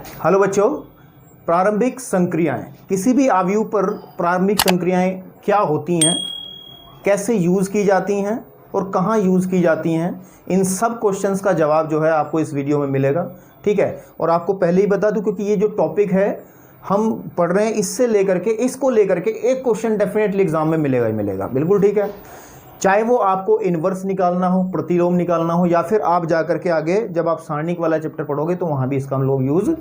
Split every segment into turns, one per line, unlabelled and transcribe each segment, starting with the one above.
Hello बच्चों, प्रारंभिक संक्रियाएं, किसी भी आयु पर प्रारंभिक संक्रियाएं क्या होती हैं, कैसे यूज़ की जाती हैं और कहाँ यूज़ की जाती हैं, इन सब क्वेश्चंस का जवाब जो है आपको इस वीडियो में मिलेगा। ठीक है, और आपको पहले ही बता दूं क्योंकि ये जो टॉपिक है हम पढ़ रहे हैं, इससे लेकर के इसको लेकर के एक क्वेश्चन डेफिनेटली एग्जाम में मिलेगा ही मिलेगा। बिल्कुल ठीक है, चाहे वो आपको इन्वर्स निकालना हो, प्रतिलोम निकालना हो, या फिर आप जा करके आगे जब आप सारणिक वाला चैप्टर पढ़ोगे तो वहाँ भी इसका हम लोग यूज़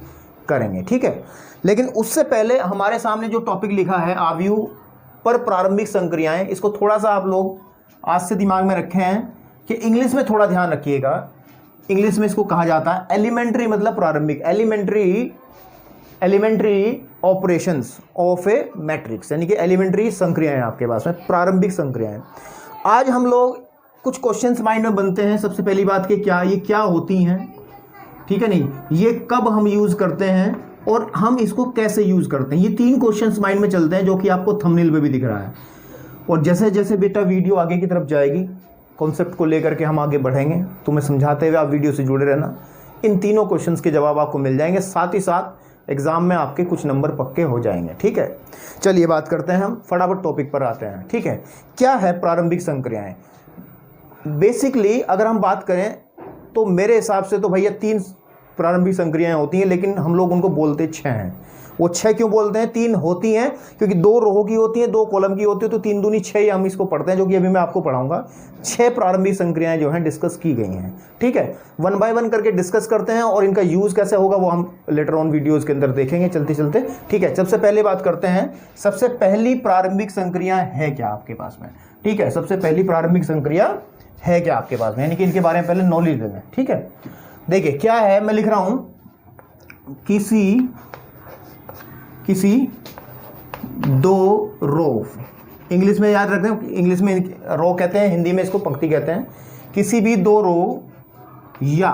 करेंगे। ठीक है, लेकिन उससे पहले हमारे सामने जो टॉपिक लिखा है आयु पर प्रारंभिक संक्रियाएं, इसको थोड़ा सा आप लोग आज से दिमाग में रखे हैं कि इंग्लिश में थोड़ा ध्यान रखिएगा। इंग्लिश में इसको कहा जाता है एलिमेंट्री, मतलब प्रारंभिक, elementary operations of a matrix, यानी कि एलिमेंट्री संक्रियाएं आपके पास में, प्रारंभिक संक्रियाएं। आज हम लोग कुछ क्वेश्चंस माइंड में बनते हैं। सबसे पहली बात कि ये क्या होती हैं, ठीक है नहीं, ये कब हम यूज़ करते हैं और हम इसको कैसे यूज़ करते हैं, ये 3 क्वेश्चंस माइंड में चलते हैं जो कि आपको थंबनेल पे भी दिख रहा है। और जैसे जैसे बेटा वीडियो आगे की तरफ जाएगी, कॉन्सेप्ट को लेकर के हम आगे बढ़ेंगे, तो मैं समझाते हुए आप वीडियो से जुड़े रहना। इन तीनों क्वेश्चंस के जवाब आपको मिल जाएंगे, साथ ही साथ एग्जाम में आपके कुछ नंबर पक्के हो जाएंगे। ठीक है, चलिए बात करते हैं, हम फटाफट टॉपिक पर आते हैं। ठीक है, क्या है प्रारंभिक संक्रियाएं? बेसिकली अगर हम बात करें तो मेरे हिसाब से तो भैया 3 प्रारंभिक संक्रियाएं होती हैं, लेकिन हम लोग उनको बोलते 6 हैं। वो 6 क्यों बोलते हैं? 3 होती हैं क्योंकि 2 रो की होती हैं, 2 कॉलम की होती है, तो 3 दूनी 6 हम इसको पढ़ते हैं, जो कि अभी मैं आपको पढ़ाऊंगा। 6 प्रारंभिक संक्रियाएं जो हैं डिस्कस की गई हैं। ठीक है, 1 बाय 1 करके डिस्कस करते हैं और इनका यूज कैसे होगा वो हम लेटर ऑन वीडियोज के अंदर देखेंगे चलते चलते। ठीक है, सबसे पहले बात करते हैं, सबसे पहली प्रारंभिक संक्रिया है क्या आपके पास में? ठीक है, सबसे पहली प्रारंभिक संक्रिया है क्या आपके पास में, यानी कि इनके बारे में पहले नॉलेज लेना है। ठीक है, देखिए क्या है, मैं लिख रहा हूं किसी 2 रो, इंग्लिश में याद रखते हैं, इंग्लिश में रो कहते हैं, हिंदी में इसको पंक्ति कहते हैं। किसी भी 2 रो या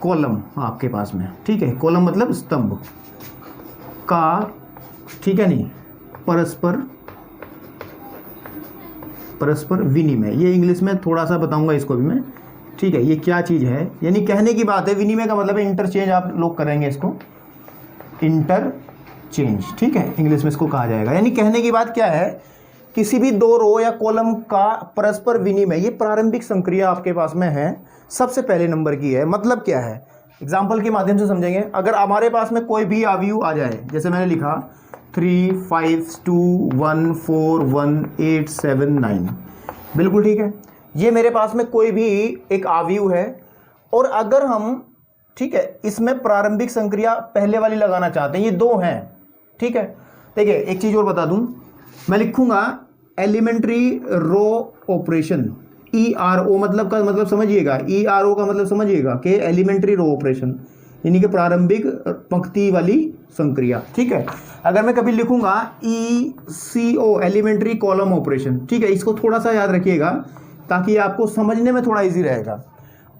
कॉलम आपके पास में, ठीक है, कॉलम मतलब स्तंभ का, ठीक है नहीं, परस्पर विनिमय, ये इंग्लिश में थोड़ा सा बताऊंगा इसको भी मैं। ठीक है, ये क्या चीज़ है, यानी कहने की बात है, विनिमय का मतलब है इंटरचेंज, आप लोग करेंगे इसको इंटरचेंज। ठीक है, इंग्लिश में इसको कहा जाएगा, यानी कहने की बात क्या है, किसी भी 2 रो या कॉलम का परस्पर विनिमय, ये प्रारंभिक संक्रिया आपके पास में है, सबसे पहले नंबर की है। मतलब क्या है, एग्जाम्पल के माध्यम से समझेंगे। अगर हमारे पास में कोई भी अवयव आ जाए, जैसे मैंने लिखा 3 5 2 1 4 1 8 7 9, बिल्कुल ठीक है, ये मेरे पास में कोई भी एक अवयव है, और अगर हम, ठीक है, इसमें प्रारंभिक संक्रिया पहले वाली लगाना चाहते हैं, ये 2 हैं। ठीक है, देखिए एक चीज़ और बता दूं, मैं लिखूंगा एलिमेंट्री रो ऑपरेशन, ERO मतलब समझिएगा, ERO का मतलब समझिएगा कि एलिमेंट्री रो ऑपरेशन, यानी कि प्रारंभिक पंक्ति वाली संक्रिया। ठीक है, अगर मैं कभी लिखूंगा ECO एलिमेंट्री कॉलम ऑपरेशन, ठीक है, इसको थोड़ा सा याद रखिएगा ताकि आपको समझने में थोड़ा इजी रहेगा।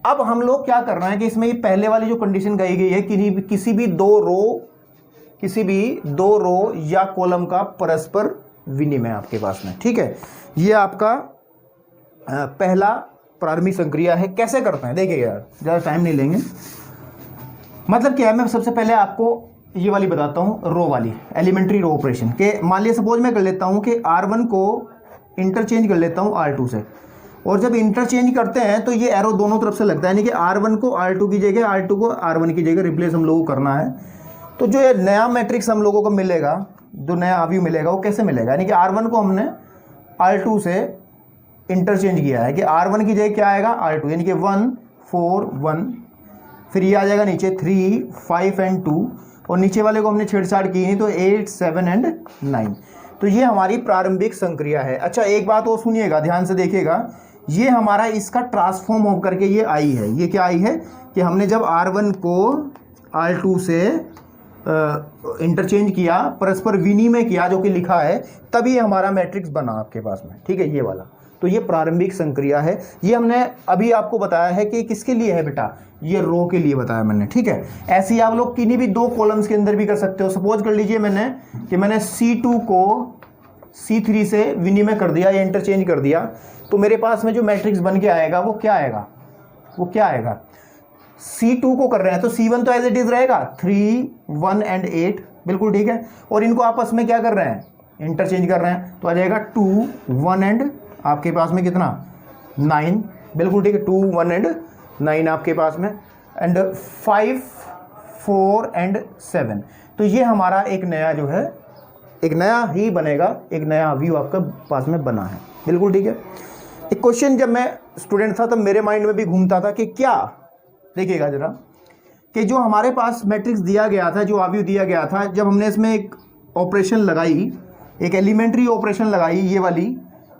अब हम लोग क्या कर रहे हैं कि इसमें ये पहले वाली जो कंडीशन कही गई है कि किसी भी 2 रो या कॉलम का परस्पर विनिमय आपके पास में। ठीक है, ये आपका पहला प्रारंभिक संक्रिया है। कैसे करते हैं देखिए यार, ज़्यादा टाइम नहीं लेंगे। मतलब क्या है, मैं सबसे पहले आपको ये वाली बताता हूँ, रो वाली एलिमेंट्री रो ऑपरेशन के। मान लिया सपोज मैं कर लेता हूँ कि R1 को इंटरचेंज कर लेता हूँ R2 से, और जब इंटरचेंज करते हैं तो ये एरो दोनों तरफ से लगता है, यानी कि R1 को R2 की जगह, R2 को R1 की जगह रिप्लेस हम लोगों को करना है। तो जो ये नया मैट्रिक्स हम लोगों को मिलेगा, जो नया अवयव मिलेगा, वो कैसे मिलेगा, यानी कि R1 को हमने R2 से इंटरचेंज किया है कि R1 की जगह क्या आएगा, R2, यानी कि 1 4 1, फिर ये आ जाएगा नीचे 3 5 एंड 2, और नीचे वाले को हमने छेड़छाड़ की नहीं, तो 8 7 एंड 9। तो ये हमारी प्रारंभिक संक्रिया है। अच्छा, एक बात और सुनिएगा, ध्यान से देखिएगा, ये हमारा इसका ट्रांसफॉर्म हो करके ये आई है। ये क्या आई है कि हमने जब R1 को R2 से इंटरचेंज किया, परस्पर विनिमय किया, जो कि लिखा है, तभी हमारा मैट्रिक्स बना आपके पास में। ठीक है, ये वाला, तो ये प्रारंभिक संक्रिया है। ये हमने अभी आपको बताया है कि किसके लिए है बेटा, ये रो के लिए बताया मैंने। ठीक है, ऐसे ही आप लोग किन्हीं भी 2 कॉलम्स के अंदर भी कर सकते हो। सपोज कर लीजिए मैंने C2 को C3 से विनिमय कर दिया या इंटरचेंज कर दिया, तो मेरे पास में जो मैट्रिक्स बन के आएगा वो क्या आएगा, C2 को कर रहे हैं तो C1 तो एज इट इज रहेगा 3, 1 एंड 8, बिल्कुल ठीक है। और इनको आपस में क्या कर रहे हैं, इंटरचेंज कर रहे हैं, तो आ जाएगा 2, 1 एंड आपके पास में कितना 9, बिल्कुल ठीक है, 2, 1 एंड 9 आपके पास में, एंड 5, 4 एंड 7। तो ये हमारा एक नया जो है, एक नया ही बनेगा, एक नया व्यू आपके पास में बना है, बिल्कुल ठीक है। एक क्वेश्चन जब मैं स्टूडेंट था तब मेरे माइंड में भी घूमता था कि क्या, देखिएगा जरा, कि जो हमारे पास मैट्रिक्स दिया गया था, जो आव्यूह दिया गया था, जब हमने इसमें एक ऑपरेशन लगाई, एक एलिमेंट्री ऑपरेशन लगाई ये वाली,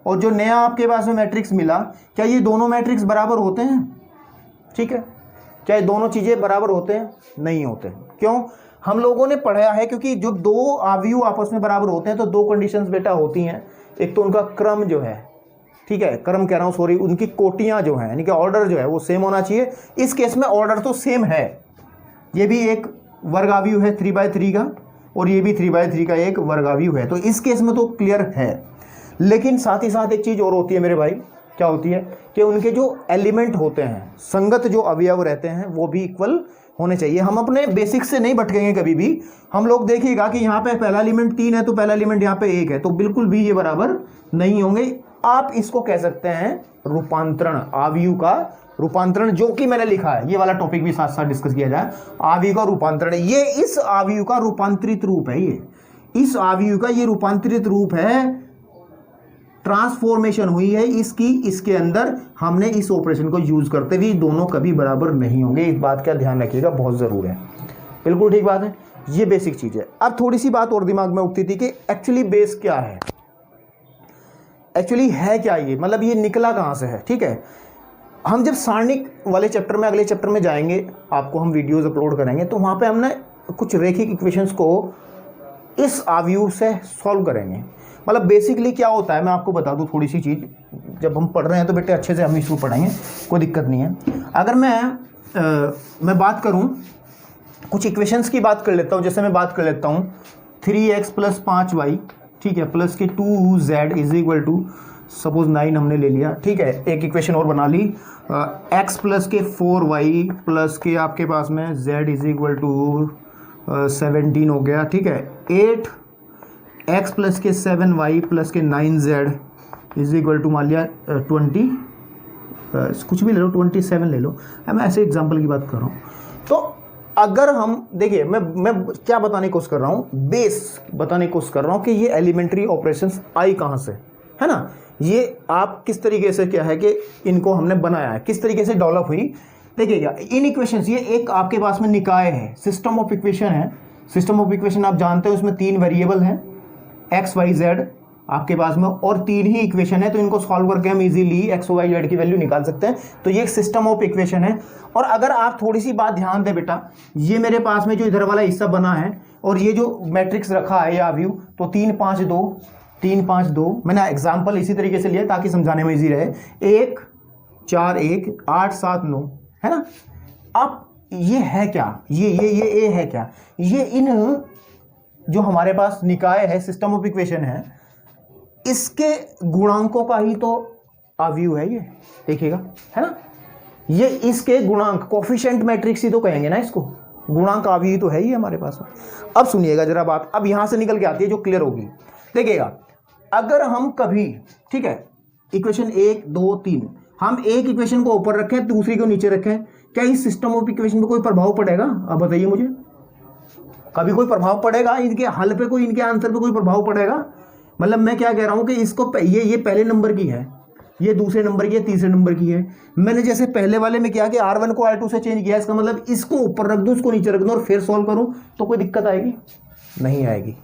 और जो नया आपके पास में मैट्रिक्स मिला, क्या ये दोनों मैट्रिक्स बराबर होते हैं? ठीक है, क्या ये दोनों चीज़ें बराबर होते हैं? नहीं होते। क्यों? हम लोगों ने पढ़ा है, क्योंकि जो दो आव्यूह आपस में बराबर होते हैं तो दो कंडीशंस बेटा होती हैं। एक तो उनका क्रम जो है, ठीक है, क्रम कह रहा हूँ सॉरी, उनकी कोटियाँ जो हैं, यानी कि ऑर्डर जो है वो सेम होना चाहिए। इस केस में ऑर्डर तो सेम है, ये भी एक वर्गाव्यूह है 3/3 का, और ये भी 3/3 का एक वर्गाव्यूह है, तो इस केस में तो क्लियर है। लेकिन साथ ही साथ एक चीज़ और होती है मेरे भाई, क्या होती है कि उनके जो एलिमेंट होते हैं, संगत जो अवयव रहते हैं, वो भी इक्वल होने चाहिए। हम अपने बेसिक्स से नहीं भटकेंगे कभी भी। हम लोग देखिएगा कि यहाँ पे पहला एलिमेंट 3 है तो पहला एलिमेंट यहाँ पे 1 है, तो बिल्कुल भी ये बराबर नहीं होंगे। आप इसको कह सकते हैं रूपांतरण, आव्यूह का रूपांतरण, जो कि मैंने लिखा है, ये वाला टॉपिक भी साथ साथ डिस्कस किया जाए। आव्यूह का रूपांतरण, ये इस आव्यूह का रूपांतरित रूप है, ये इस आव्यूह का ये रूपांतरित रूप है, ट्रांसफॉर्मेशन हुई है इसकी, इसके अंदर हमने इस ऑपरेशन को यूज करते हुए, दोनों कभी बराबर नहीं होंगे। इस बात का ध्यान रखिएगा, बहुत जरूर है, बिल्कुल ठीक बात है, ये बेसिक चीज है। अब थोड़ी सी बात और दिमाग में उठती थी कि एक्चुअली बेस क्या है, एक्चुअली है क्या ये, मतलब ये निकला कहाँ से है। ठीक है, हम जब सारणिक वाले चैप्टर में, अगले चैप्टर में जाएंगे, आपको हम वीडियोस अपलोड करेंगे, तो वहाँ पे हमने कुछ रेखिक इक्वेशंस को इस आव्यूह से सॉल्व करेंगे। मतलब बेसिकली क्या होता है, मैं आपको बता दूं थोड़ी सी चीज़, जब हम पढ़ रहे हैं तो बेटे अच्छे से हम इसको पढ़ेंगे, कोई दिक्कत नहीं है। अगर मैं बात करूं, कुछ इक्वेशंस की बात कर लेता हूं, जैसे मैं बात कर लेता हूं 3x + 5y, ठीक है, प्लस के 2z is equal to, suppose 9 हमने ले लिया, ठीक है। एक इक्वेशन और बना ली, x + के 4y प्लस के आपके पास में z इज इक्वल टू 17 हो गया, ठीक है। 8x + के 7y प्लस के 9z इज इक्वल टू मान लिया 20, कुछ भी ले लो, 27 ले लो, मैं ऐसे एग्जांपल की बात कर रहा हूँ। तो अगर हम देखिए, मैं क्या बताने की कोशिश कर रहा हूँ, बेस बताने की कोशिश कर रहा हूँ कि ये एलिमेंट्री ऑपरेशंस आई कहाँ से, है ना। ये आप किस तरीके से, क्या है कि इनको हमने बनाया है, किस तरीके से डेवलप हुई, देखिएगा इन इक्वेशंस। ये एक आपके पास में निकाय है, सिस्टम ऑफ इक्वेशन है। सिस्टम ऑफ इक्वेशन आप जानते हो, उसमें 3 वेरिएबल हैं, एक्स वाई जेड आपके पास में, और 3 ही इक्वेशन है, तो इनको सॉल्व करके हम इजीली एक्स वाई जेड की वैल्यू निकाल सकते हैं। तो ये एक सिस्टम ऑफ इक्वेशन है। और अगर आप थोड़ी सी बात ध्यान दें बेटा, ये मेरे पास में जो इधर वाला हिस्सा बना है और ये जो मैट्रिक्स रखा है या व्यू, तो 3 5 2 3 5 2, मैंने एग्जाम्पल इसी तरीके से लिया ताकि समझाने में इजी रहे। 1 4 1 8 7 9, है ना। अब ये है क्या, ये ए है क्या, ये इन जो हमारे पास निकाय है, सिस्टम ऑफ इक्वेशन है, इसके गुणांकों का ही तो आव्यूह है ये, देखिएगा, है ना। ये इसके गुणांक, कोफिशिएंट मैट्रिक्स ही तो कहेंगे ना इसको, गुणांक आव्यूह तो है ही हमारे पास में। अब सुनिएगा जरा बात, अब यहां से निकल के आती है जो क्लियर होगी। देखिएगा, अगर हम कभी, ठीक है, इक्वेशन 1 2 3, हम एक इक्वेशन को ऊपर रखें, दूसरी को नीचे रखें, क्या इस सिस्टम ऑफ इक्वेशन पे कोई प्रभाव पड़ेगा? अब बताइए मुझे, कभी कोई प्रभाव पड़ेगा इनके हल पे, कोई इनके आंसर पे कोई प्रभाव पड़ेगा? मतलब मैं क्या कह रहा हूं कि इसको ये पहले नंबर की है, ये दूसरे नंबर की है, तीसरे नंबर की है। मैंने जैसे पहले वाले में किया कि R1 को R2 से चेंज किया, इसका मतलब इसको ऊपर रख दूं, इसको नीचे रख दूं और फिर सॉल्व करूं, तो कोई दिक्कत आएगी? नहीं आएगी,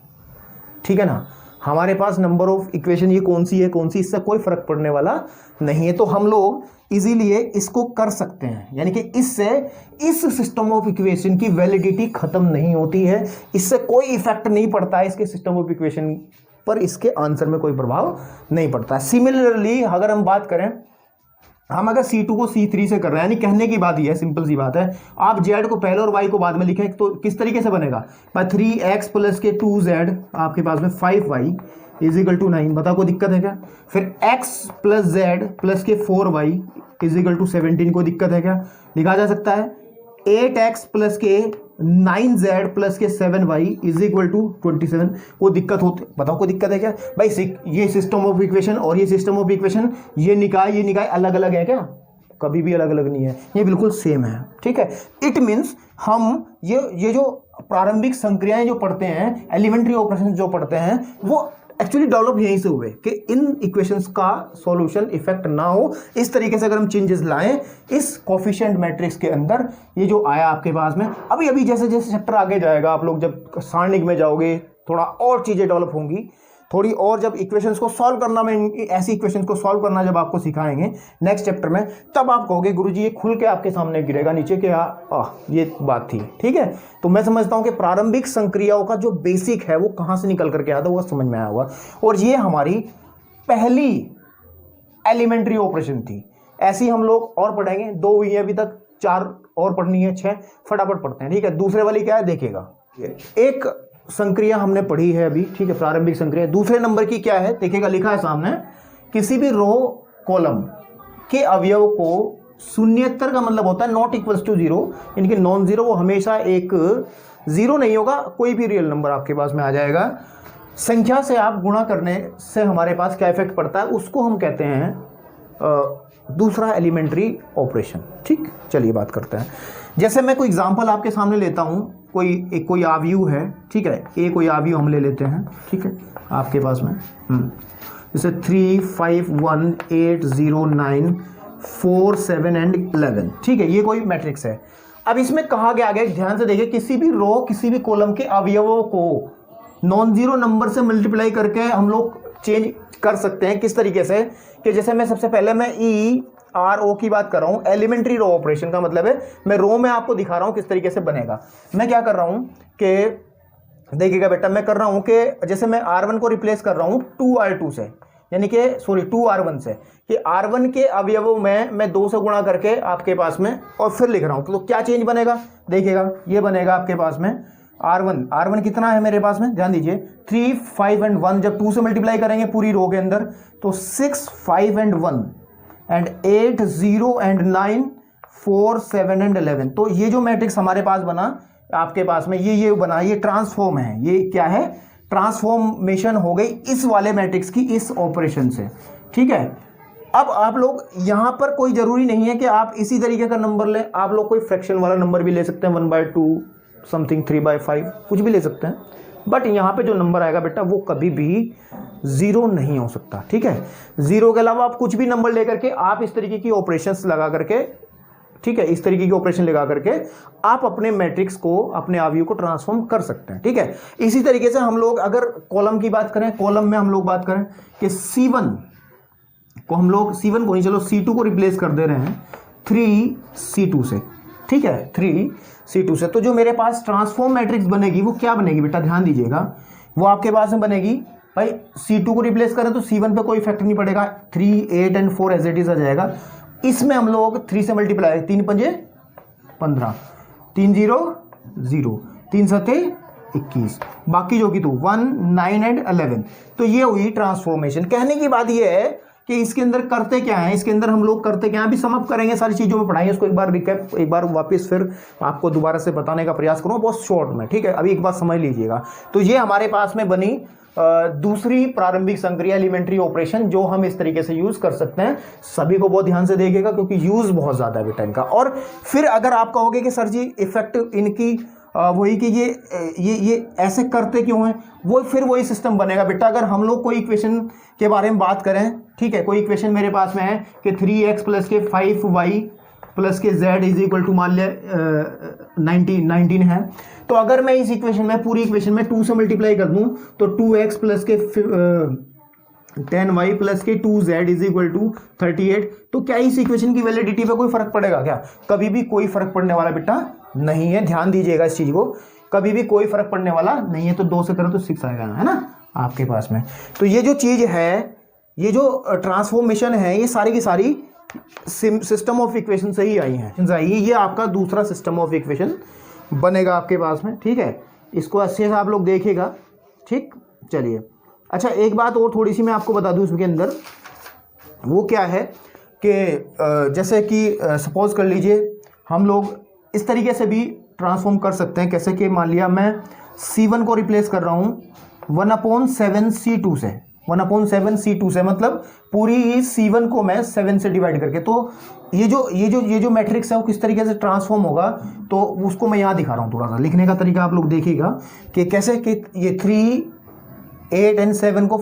ठीक है ना। हमारे पास नंबर ऑफ इक्वेशन ये कौन सी है कौन सी, इससे कोई फर्क पड़ने वाला नहीं है। तो हम लोग इजीली इसको कर सकते हैं, यानी कि इससे इस सिस्टम ऑफ इक्वेशन की वैलिडिटी खत्म नहीं होती है, इससे कोई इफेक्ट नहीं पड़ता है इसके सिस्टम ऑफ इक्वेशन पर, इसके आंसर में कोई प्रभाव नहीं पड़ता है। सिमिलरली अगर हम बात करें, हम अगर C2 को C3 से कर रहे हैं, यानी कहने की बात ही है, सिंपल सी बात है, आप Z को पहले और Y को बाद में लिखें तो किस तरीके से बनेगा? 3x प्लस के 2z आपके पास में 5y इज इक्वल टू 9, बताओ कोई दिक्कत है क्या? फिर x प्लस z प्लस के 4y इज इक्वल टू 17, कोई दिक्कत है क्या? लिखा जा सकता है। 8x प्लस के 9z प्लस के 7y इज इक्वल टू 27। कोई दिक्कत होती, बताओ कोई दिक्कत है क्या भाई? ये सिस्टम ऑफ इक्वेशन और ये सिस्टम ऑफ इक्वेशन, ये निकाय अलग अलग है क्या? कभी भी अलग अलग नहीं है, ये बिल्कुल सेम है। ठीक है, इट मीन्स हम ये जो प्रारंभिक संक्रियाएं जो पढ़ते हैं, एलिमेंट्री ऑपरेशन जो पढ़ते हैं, वो एक्चुअली डेवलप यहीं से हुए कि इन इक्वेशंस का सॉल्यूशन इफेक्ट ना हो। इस तरीके से अगर हम चेंजेस लाएं इस कोफिशिएंट मैट्रिक्स के अंदर, ये जो आया आपके पास में, अभी जैसे जैसे चैप्टर आगे जाएगा, आप लोग जब सारणिक में जाओगे थोड़ा और चीज़ें डेवलप होंगी, थोड़ी और जब इक्वेशंस को सॉल्व करना, में ऐसी इक्वेशंस को सॉल्व करना जब आपको सिखाएंगे नेक्स्ट चैप्टर में, तब आप कहोगे गुरुजी ये खुल के आपके सामने गिरेगा नीचे कि ये बात थी। ठीक है, तो मैं समझता हूँ कि प्रारंभिक संक्रियाओं का जो बेसिक है वो कहाँ से निकल करके आता है वो समझ में आया होगा। और ये हमारी पहली एलिमेंट्री ऑपरेशन थी। ऐसी हम लोग और पढ़ेंगे, 2 हुई है अभी तक, 4 और पढ़नी है, 6 फटाफट पढ़ते हैं। ठीक है, दूसरे वाली क्या है देखिएगा, एक संक्रिया हमने पढ़ी है अभी। ठीक है, प्रारंभिक संक्रिया। दूसरे नंबर की क्या है देखिएगा, लिखा है सामने, किसी भी रो कॉलम के अवयव को शून्येतर का मतलब होता है नॉट इक्वल्स टू 0, इनके नॉन जीरो, वो हमेशा एक जीरो नहीं होगा, कोई भी रियल नंबर आपके पास में आ जाएगा। संख्या से आप गुणा करने से हमारे पास क्या इफेक्ट पड़ता है, उसको हम कहते हैं दूसरा एलिमेंट्री ऑपरेशन। ठीक, चलिए बात करते हैं। जैसे मैं कोई एग्जांपल आपके सामने लेता हूं, कोई आव्यूह है। ठीक है, कोई आव्यूह हम ले लेते हैं। ठीक है, आपके पास में जैसे 3, 5, 1, 8, 0, 9, 4, 7 एंड 11। ठीक है, ये कोई मैट्रिक्स है। अब इसमें कहा गया आगे, ध्यान से देखिए, किसी भी रो, किसी भी कॉलम के अवयवों को नॉन जीरो नंबर से मल्टीप्लाई करके हम लोग चेंज कर सकते हैं। किस तरीके से कि जैसे मैं सबसे पहले मैं ERO की बात कर रहा हूँ, एलिमेंट्री रो ऑपरेशन का मतलब है मैं रो में आपको दिखा रहा हूँ किस तरीके से बनेगा। मैं क्या कर रहा हूँ कि देखिएगा बेटा, मैं कर रहा हूँ कि जैसे मैं R1 को रिप्लेस कर रहा हूँ 2R2 से, यानी कि 2R1 से, कि R1 के अवयवों में मैं 2 से गुणा करके आपके पास में और फिर लिख रहा हूँ। तो क्या चेंज बनेगा देखिएगा, ये बनेगा आपके पास में R1 कितना है मेरे पास में, ध्यान दीजिए, 3, 5 एंड 1, जब 2 से मल्टीप्लाई करेंगे पूरी रो के अंदर तो 6, 5 एंड 1 एंड 8, 0 एंड 9, 4, 7 एंड 11। तो ये जो मैट्रिक्स हमारे पास बना आपके पास में, ये बना, ये ट्रांसफॉर्म है। ये क्या है, ट्रांसफॉर्मेशन हो गई इस वाले मैट्रिक्स की इस ऑपरेशन से। ठीक है, अब आप लोग यहाँ पर कोई जरूरी नहीं है कि आप इसी तरीके का नंबर लें, आप लोग कोई फ्रैक्शन वाला नंबर भी ले सकते हैं, 1/2 समथिंग, 3/5, कुछ भी ले सकते हैं। बट यहाँ पे जो नंबर आएगा बेटा वो कभी भी 0 नहीं हो सकता। ठीक है, 0 के अलावा आप कुछ भी नंबर लेकर के आप इस तरीके की ऑपरेशंस लगा करके, ठीक है, इस तरीके की ऑपरेशन लगा करके आप अपने मैट्रिक्स को, अपने अवयव को ट्रांसफॉर्म कर सकते हैं। ठीक है, इसी तरीके से हम लोग अगर कॉलम की बात करें, कॉलम में हम लोग बात करें कि C1 को हम लोग, C1 को नहीं, चलो C2 को रिप्लेस कर दे रहे हैं 3C2 से। ठीक है, 3C2 से, तो जो मेरे पास ट्रांसफॉर्म मैट्रिक्स बनेगी वो क्या बनेगी बेटा, ध्यान दीजिएगा, वो आपके पास में बनेगी भाई, C2 को रिप्लेस करें तो C1 पे कोई इफेक्ट नहीं पड़ेगा, 3, 8 एंड 4 एज इट इज आ जाएगा। इसमें हम लोग 3 से मल्टीप्लाई, 3 पंजे 15, 3 0 0, 3 सते 21, बाकी जो की तो 1, 9 एंड 11। तो ये हुई ट्रांसफॉर्मेशन। कहने की बात ये है कि इसके अंदर करते क्या है, इसके अंदर हम लोग करते क्या है, अभी समअप करेंगे सारी चीज़ों में पढ़ाई, उसको एक बार रिकैप, एक बार वापस फिर आपको दोबारा से बताने का प्रयास करूँ बहुत शॉर्ट में। ठीक है, अभी एक बात समझ लीजिएगा। तो ये हमारे पास में बनी दूसरी प्रारंभिक संक्रिया एलिमेंट्री ऑपरेशन, जो हम इस तरीके से यूज कर सकते हैं। सभी को बहुत ध्यान से देखिएगा क्योंकि यूज बहुत ज्यादा है बेटा इनका। और फिर अगर आप कहोगे कि सर जी इफेक्ट इनकी वही कि ये ऐसे करते क्यों हैं, वो फिर वही सिस्टम बनेगा बेटा। अगर हम लोग कोई इक्वेशन के बारे में बात करें, ठीक है, कोई इक्वेशन मेरे पास में है कि 3x प्लस के 5y प्लस के z इज इक्वल टू मान लिया 19 है, तो अगर मैं इस इक्वेशन में, पूरी इक्वेशन में 2 से मल्टीप्लाई कर दूं तो 2x प्लस के 10y प्लस के 2z इज इक्वल टू 38, तो क्या इस इक्वेशन की वैलिडिटी पे कोई फर्क पड़ेगा क्या? कभी भी कोई फर्क पड़ने वाला बेटा नहीं है, ध्यान दीजिएगा इस चीज को, कभी भी कोई फर्क पड़ने वाला नहीं है। तो 2 से करो तो 6 आएगा, है ना आपके पास में। तो ये जो चीज है, ये जो ट्रांसफॉर्मेशन है, ये सारी की सारी सिस्टम ऑफ इक्वेशन से ही आई है। ये आपका दूसरा सिस्टम ऑफ इक्वेशन बनेगा आपके पास में। ठीक है, इसको अच्छे से आप लोग देखिएगा। ठीक, चलिए, अच्छा एक बात और थोड़ी सी मैं आपको बता दूं इसके अंदर, वो क्या है कि जैसे कि सपोज कर लीजिए हम लोग इस तरीके से भी ट्रांसफॉर्म कर सकते हैं। कैसे कि मान लिया मैं C1 को रिप्लेस कर रहा हूँ 1/7 C2 से, 1/7 C2 से, मतलब पूरी C1 को मैं 7 से डिवाइड करके। तो ये जो मैट्रिक्स है वो किस तरीके से ट्रांसफॉर्म होगा, तो उसको मैं यहाँ दिखा रहा हूँ। थोड़ा सा लिखने का तरीका आप लोग देखिएगा कि कैसे कि ये 3, 8 एंड 7 को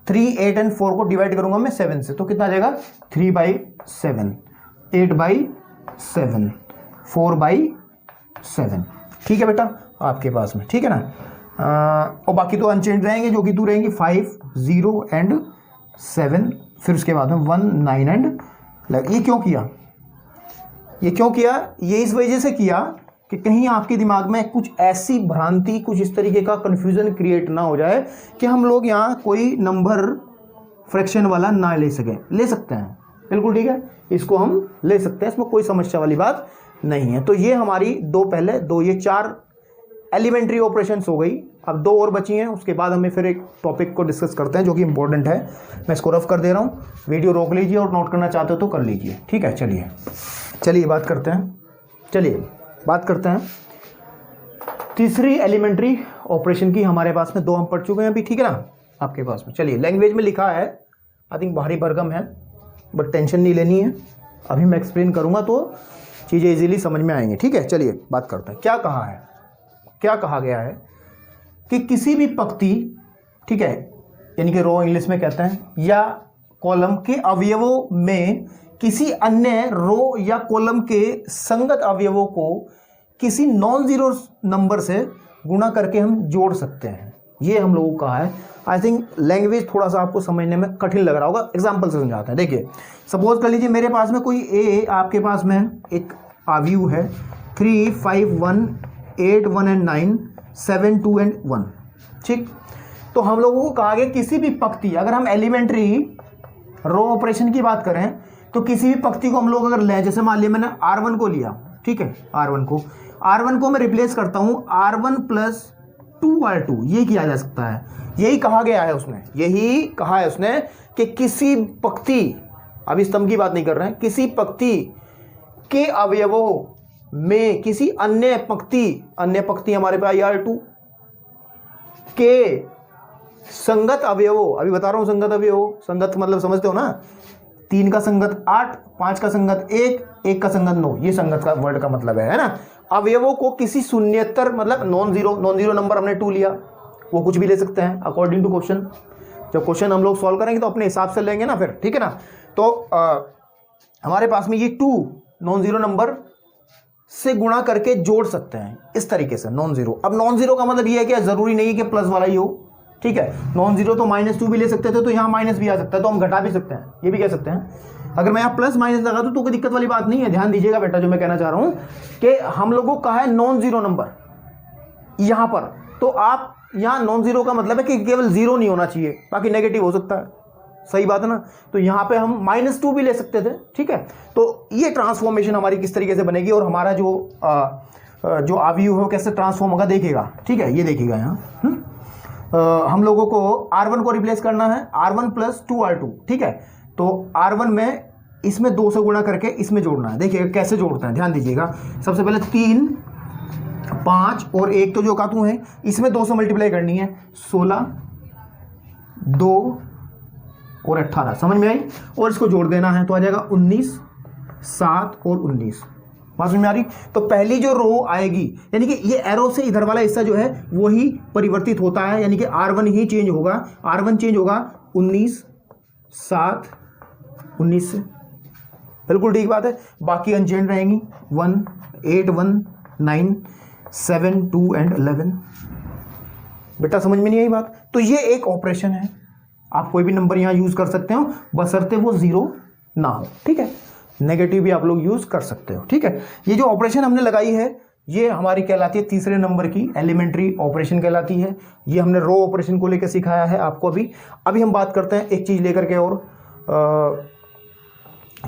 3, 8 एंड 4 को डिवाइड करूंगा मैं 7 से, तो कितना आ जाएगा 3/7, 8/7, 4/7। ठीक है बेटा आपके पास में, ठीक है ना। और बाकी तो अनचेंज रहेंगे, जो कि 2 रहेंगी 5, 0 एंड 7, फिर उसके बाद में 1, 9 एंड 11। ये क्यों किया, ये क्यों किया, ये इस वजह से किया कि कहीं आपके दिमाग में कुछ ऐसी भ्रांति, कुछ इस तरीके का कन्फ्यूजन क्रिएट ना हो जाए कि हम लोग यहाँ कोई नंबर फ्रैक्शन वाला ना ले सकें। ले सकते हैं, बिल्कुल ठीक है, इसको हम ले सकते हैं, इसमें कोई समस्या वाली बात नहीं है। तो ये हमारी ये 4 एलिमेंट्री ऑपरेशंस हो गई। अब 2 और बची हैं, उसके बाद हमें फिर एक टॉपिक को डिस्कस करते हैं जो कि इंपॉर्टेंट है। मैं इसको रफ कर दे रहा हूँ, वीडियो रोक लीजिए और नोट करना चाहते हो तो कर लीजिए। ठीक है, चलिए बात करते हैं तीसरी एलिमेंट्री ऑपरेशन की। हमारे पास में 2 हम पढ़ चुके हैं अभी, ठीक है ना आपके पास में। चलिए, लैंग्वेज में लिखा है, आई थिंक भारी भरकम है, बट टेंशन नहीं लेनी है, अभी मैं एक्सप्लेन करूँगा तो चीज़ें इजीली समझ में आएंगी। ठीक है, चलिए बात करते हैं। क्या कहा गया है कि किसी भी पंक्ति, ठीक है, यानी कि रो इंग्लिश में कहते हैं, या कॉलम के अवयवों में किसी अन्य रो या कॉलम के संगत अवयवों को किसी नॉन जीरो नंबर से गुणा करके हम जोड़ सकते हैं। ये हम लोगों को कहा है। आई थिंक लैंग्वेज थोड़ा सा आपको समझने में कठिन लग रहा होगा, एग्जाम्पल से समझाते हैं। देखिए, सपोज कर लीजिए मेरे पास में कोई ए, आपके पास में एक अवयव है 3, 5, 1, 8, 1 एंड 9, 7, 2 एंड 1। ठीक, तो हम लोगों को कहा गया किसी भी पंक्ति, अगर हम एलिमेंट्री रो ऑपरेशन की बात करें तो किसी भी पंक्ति को हम लोग अगर लें, जैसे मान लिया मैंने R1 को लिया, ठीक है, R1 को मैं रिप्लेस करता हूं R1 + 2R2, ये किया जा सकता है। यही कहा है उसने कि किसी पंक्ति, अभी स्तंभ की बात नहीं कर रहे हैं, किसी पंक्ति के अवयवों में किसी अन्य पंक्ति हमारे पास R2 के संगत अवयवों, अभी बता रहा हूं संगत अवयवों, संगत मतलब समझते हो ना, 3 का संगत 8, 5 का संगत 1, 1 का संगत 9, ये संगत का वर्ड का मतलब है ना। अवयवों को किसी शून्येतर, मतलब नॉन जीरो नंबर हमने 2 लिया, वो कुछ भी ले सकते हैं अकॉर्डिंग टू क्वेश्चन। जब क्वेश्चन हम लोग सॉल्व करेंगे तो अपने हिसाब से लेंगे ना फिर, ठीक है ना। तो हमारे पास में ये 2 नॉन जीरो नंबर से गुणा करके जोड़ सकते हैं इस तरीके से, नॉन जीरो। अब नॉन जीरो का मतलब ये है कि जरूरी नहीं है कि प्लस वाला ही हो, ठीक है। नॉन जीरो तो -2 भी ले सकते थे, तो यहाँ माइनस भी आ सकता है, तो हम घटा भी सकते हैं, ये भी कह सकते हैं। अगर मैं यहाँ प्लस माइनस लगा दूं तो कोई दिक्कत वाली बात नहीं है। ध्यान दीजिएगा बेटा, जो मैं कहना चाह रहा हूं कि हम लोगों को कहा है नॉन जीरो नंबर यहां पर, तो आप यहाँ नॉन जीरो का मतलब है कि केवल जीरो नहीं होना चाहिए, बाकी नेगेटिव हो सकता है, सही बात है ना। तो यहाँ पे हम -2 भी ले सकते थे, ठीक है। तो ये ट्रांसफॉर्मेशन हमारी किस तरीके से बनेगी और हमारा जो अवयव है वो कैसे ट्रांसफॉर्म होगा देखिएगा, ठीक है। ये देखिएगा यहाँ हम लोगों को R1 को रिप्लेस करना है R1 + 2R2, ठीक है। तो R1 में इसमें 2 से गुणा करके इसमें जोड़ना है। देखिए कैसे जोड़ते हैं, ध्यान दीजिएगा। सबसे पहले 3, 5 और 1 तो जो कातू है, इसमें 2 से मल्टीप्लाई करनी है, 16, 2 और 18, समझ में आई। और इसको जोड़ देना है तो आ जाएगा 19, 7 और 19। बात समझ में आ रही। तो पहली जो रो आएगी, यानी कि ये एरो से इधर वाला हिस्सा जो है वही परिवर्तित होता है, यानी कि R1 ही चेंज होगा, R1 चेंज होगा 19, 7, 19 से, बिल्कुल ठीक बात है। बाकी अनचेंज रहेंगी 1, 8, 1, 9, 7, 2 एंड 11। बेटा समझ में नहीं आई बात। तो ये एक ऑपरेशन है, आप कोई भी नंबर यहां यूज कर सकते हो, बशर्ते वो जीरो ना हो, ठीक है। नेगेटिव भी आप लोग यूज कर सकते हो, ठीक है। ये जो ऑपरेशन हमने लगाई है ये हमारी कहलाती है तीसरे नंबर की एलिमेंट्री ऑपरेशन कहलाती है। ये हमने रो ऑपरेशन को लेकर सिखाया है आपको। अभी हम बात करते हैं एक चीज लेकर के, और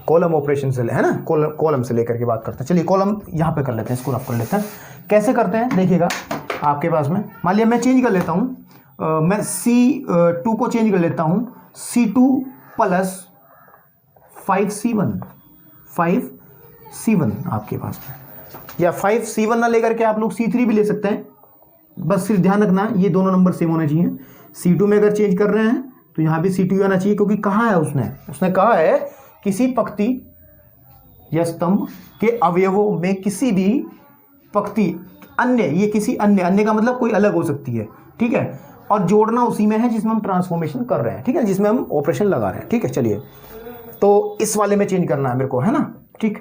कॉलम ऑपरेशन से, है ना, कॉलम से लेकर के बात करते हैं। चलिए कॉलम यहाँ पे कर लेते हैं, इसको रफ कर लेते हैं। कैसे करते हैं देखिएगा, आपके पास में मान लिया मैं चेंज कर लेता हूँ, मैं C2 को चेंज कर लेता हूँ C2 + 5C1 आपके पास में, या 5C1 ना लेकर के आप लोग C3 भी ले सकते हैं। बस सिर्फ ध्यान रखना ये दोनों नंबर सेम होने चाहिए। C2 में अगर चेंज कर रहे हैं तो यहाँ भी C2 आना चाहिए, क्योंकि कहा है उसने कहा है किसी पंक्ति या स्तंभ के अवयवों में किसी भी पंक्ति अन्य, ये किसी अन्य का मतलब कोई अलग हो सकती है, ठीक है, और जोड़ना उसी में है जिसमें हम ट्रांसफॉर्मेशन कर रहे हैं, ठीक है, जिसमें हम ऑपरेशन लगा रहे हैं, ठीक है। चलिए तो इस वाले में चेंज करना है मेरे को, है ना, ठीक।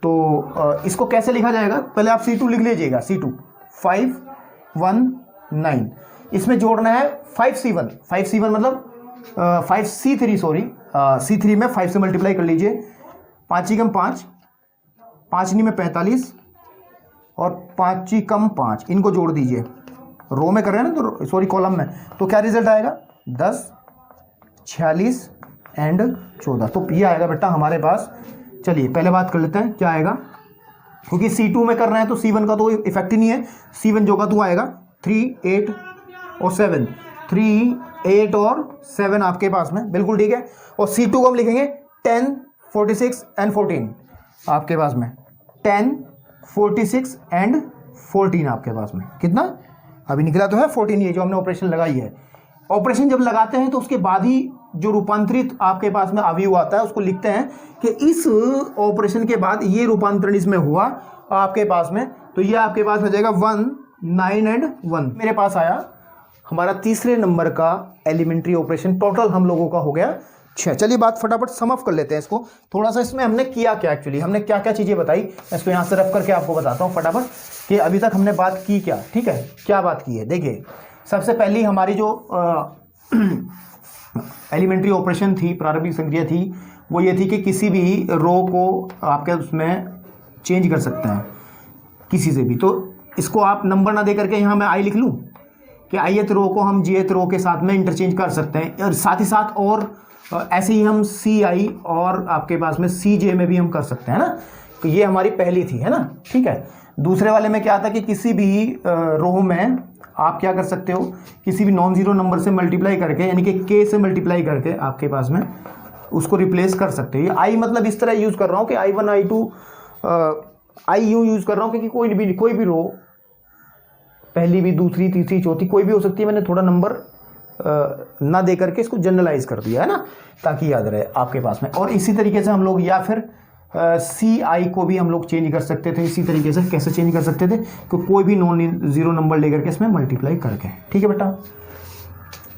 तो इसको कैसे लिखा जाएगा, पहले आप C2 लिख लीजिएगा, C2 519, इसमें जोड़ना है 5C1 मतलब 5C3 सॉरी, C3 में 5 से मल्टीप्लाई कर लीजिए, 5 कम 5, 5 में 45 और 5 कम 5, इनको जोड़ दीजिए। रो में कर रहे हैं ना, तो सॉरी कॉलम में, तो क्या रिजल्ट आएगा 10, 46 एंड 14। तो ये आएगा बेटा हमारे पास। चलिए पहले बात कर लेते हैं क्या आएगा, क्योंकि C2 में कर रहे हैं तो C1 का तो इफेक्ट ही नहीं है। C1 जो का तो आएगा 3, 8 और 7, 3, 8 और 7 आपके पास में, बिल्कुल ठीक है। और C2 को हम लिखेंगे 10, 46 एंड 14 आपके पास में, 10, 46 एंड 14 आपके पास में। कितना अभी निकला तो है 14, ये जो हमने ऑपरेशन लगाई है। ऑपरेशन जब लगाते हैं तो उसके बाद ही जो रूपांतरित आपके पास में अवयव आता है उसको लिखते हैं कि इस ऑपरेशन के बाद ये रूपांतरण इसमें हुआ आपके पास में, तो ये आपके पास हो जाएगा 1, 9 एंड 1। मेरे पास आया हमारा तीसरे नंबर का एलिमेंट्री ऑपरेशन। टोटल हम लोगों का हो गया 6। चलिए बात फटाफट सम अप कर लेते हैं इसको थोड़ा सा। इसमें हमने किया क्या, एक्चुअली हमने क्या क्या चीज़ें बताई, इसको यहाँ से रफ करके आपको बताता हूँ फटाफट कि अभी तक हमने बात की क्या, ठीक है, क्या बात की है। देखिए सबसे पहली हमारी जो एलिमेंट्री ऑपरेशन थी, प्रारंभिक संक्रिया थी, वो ये थी कि किसी भी रो को आपके उसमें चेंज कर सकते हैं किसी से भी। तो इसको आप नंबर ना दे करके यहाँ मैं आई लिख लूँ कि ith रो को हम jth रो के साथ में इंटरचेंज कर सकते हैं, और साथ ही साथ और ऐसे ही हम ci और आपके पास में cj में भी हम कर सकते हैं ना। तो ये हमारी पहली थी, है ना, ठीक है। दूसरे वाले में क्या था कि किसी भी रो में आप क्या कर सकते हो, किसी भी नॉन जीरो नंबर से मल्टीप्लाई करके, यानी कि k से मल्टीप्लाई करके आपके पास में उसको रिप्लेस कर सकते हो। ये आई मतलब इस तरह यूज़ कर रहा हूँ कि I1 I2 आई यूँ यूज़ कर रहा हूँ क्योंकि कोई भी रो, पहली भी, दूसरी, तीसरी, चौथी कोई भी हो सकती है। मैंने थोड़ा नंबर ना दे करके इसको जनरलाइज कर दिया है ना, ताकि याद रहे आपके पास में। और इसी तरीके से हम लोग या फिर CI को भी हम लोग चेंज कर सकते थे। इसी तरीके से कैसे चेंज कर सकते थे, कि कोई भी नॉन जीरो नंबर लेकर के इसमें मल्टीप्लाई करके, ठीक है बेटा।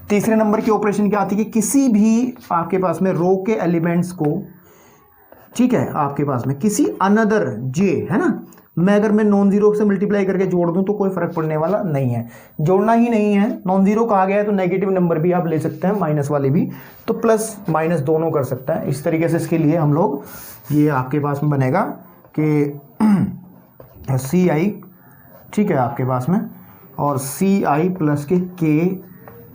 तीसरे नंबर की ऑपरेशन क्या आती है कि किसी भी आपके पास में रो के एलिमेंट्स को, ठीक है, आपके पास में किसी अनदर j, है ना, मैं अगर मैं नॉन जीरो से मल्टीप्लाई करके जोड़ दूं तो कोई फर्क पड़ने वाला नहीं है, जोड़ना ही नहीं है। नॉन जीरो कहा गया है तो नेगेटिव नंबर भी आप ले सकते हैं, माइनस वाले भी, तो प्लस माइनस दोनों कर सकता है। इस तरीके से इसके लिए हम लोग, ये आपके पास में बनेगा कि CI, ठीक है, आपके पास में, और CI प्लस के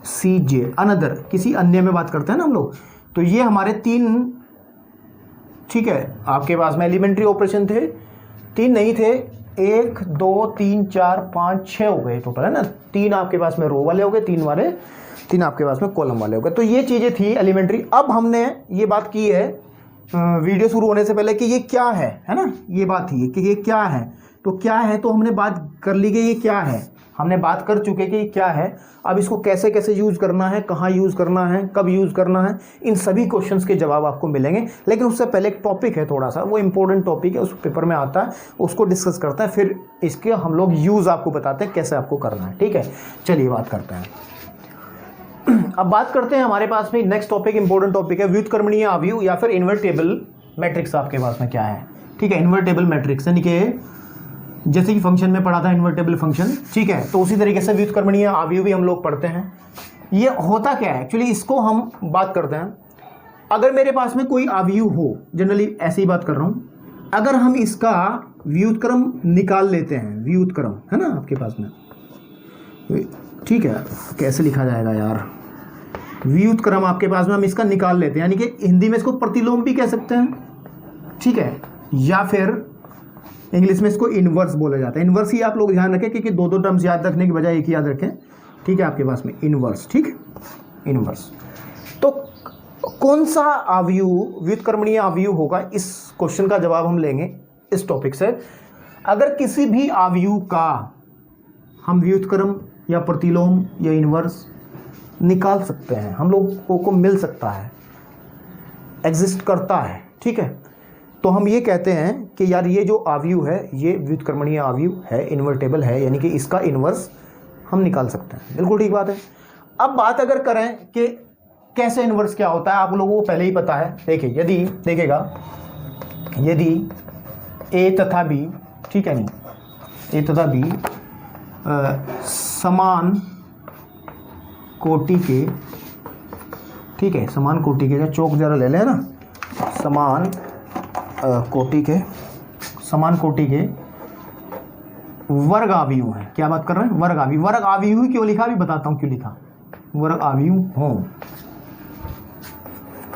CJ अनदर, किसी अन्य में बात करते हैं ना हम लोग। तो ये हमारे 3, ठीक है, आपके पास में एलिमेंट्री ऑपरेशन थे। 3 नहीं थे, 1, 2, 3, 4, 5, 6 हो गए टोटल, है ना। 3 आपके पास में रो वाले हो गए, 3 आपके पास में कॉलम वाले हो गए। तो ये चीज़ें थी एलिमेंट्री। अब हमने ये बात की है वीडियो शुरू होने से पहले कि ये क्या है ना, ये बात थी कि ये क्या है। तो क्या है, तो हमने बात कर ली कि ये क्या है, हमने बात कर चुके कि ये क्या है। अब इसको कैसे कैसे यूज़ करना है, कहाँ यूज़ करना है, कब यूज़ करना है, इन सभी क्वेश्चंस के जवाब आपको मिलेंगे। लेकिन उससे पहले एक टॉपिक है, थोड़ा सा वो इंपॉर्टेंट टॉपिक है, उस पेपर में आता है, उसको डिस्कस करते हैं, फिर इसके हम लोग यूज़ आपको बताते हैं कैसे आपको करना है, ठीक है। चलिए बात करते हैं। अब बात करते हैं हमारे पास में नेक्स्ट टॉपिक, इंपॉर्टेंट टॉपिक है व्युत्क्रमणीय अवयव या फिर इन्वर्टेबल मैट्रिक्स। आपके पास में क्या है, ठीक है, इन्वर्टेबल मैट्रिक्स, यानी कि जैसे कि फंक्शन में पढ़ा था इन्वर्टेबल फंक्शन, ठीक है, तो उसी तरीके से व्युत्क्रमणीय अवयव भी हम लोग पढ़ते हैं। ये होता क्या है एक्चुअली, इसको हम बात करते हैं। अगर मेरे पास में कोई अवयव हो, जनरली ऐसे ही बात कर रहा हूँ, अगर हम इसका व्युत्क्रम निकाल लेते हैं, व्युत्क्रम, है ना, आपके पास में, ठीक है, कैसे लिखा जाएगा यार, व्युत्क्रम आपके पास में हम इसका निकाल लेते हैं, यानी कि हिंदी में इसको प्रतिलोम भी कह सकते हैं, ठीक है, या फिर इंग्लिश में इसको इनवर्स बोला जाता है। इनवर्स ही आप लोग ध्यान रखें, क्योंकि 2 टर्म्स याद रखने की बजाय एक ही याद रखें, ठीक है, आपके पास में इनवर्स, ठीक, इनवर्स। तो कौन सा अवयव व्युत्क्रमणीय अवयव होगा, इस क्वेश्चन का जवाब हम लेंगे इस टॉपिक से। अगर किसी भी आव्यूह का हम व्युत्क्रम या प्रतिलोम या इनवर्स निकाल सकते हैं, हम लोगों को मिल सकता है, एग्जिस्ट करता है, ठीक है, तो हम ये कहते हैं कि यार ये जो आव्यूह है ये व्युत्क्रमणीय आव्यूह है, इन्वर्टेबल है, यानी कि इसका इन्वर्स हम निकाल सकते हैं। बिल्कुल ठीक बात है। अब बात अगर करें कि कैसे इन्वर्स क्या होता है, आप लोगों को पहले ही पता है। देखिए यदि देखिएगा, यदि ए तथा बी, ठीक है नहीं, ए तथा बी समान कोटि के, ठीक है, समान कोटि के, चौक जरा ले लें ना, समान कोटि के वर्ग आव्यूह है। क्या बात कर रहे हैं? वर्ग आव्यूह। वर्ग आव्यूह क्यों लिखा, भी बताता हूं क्यों लिखा। वर्ग आव्यूह हो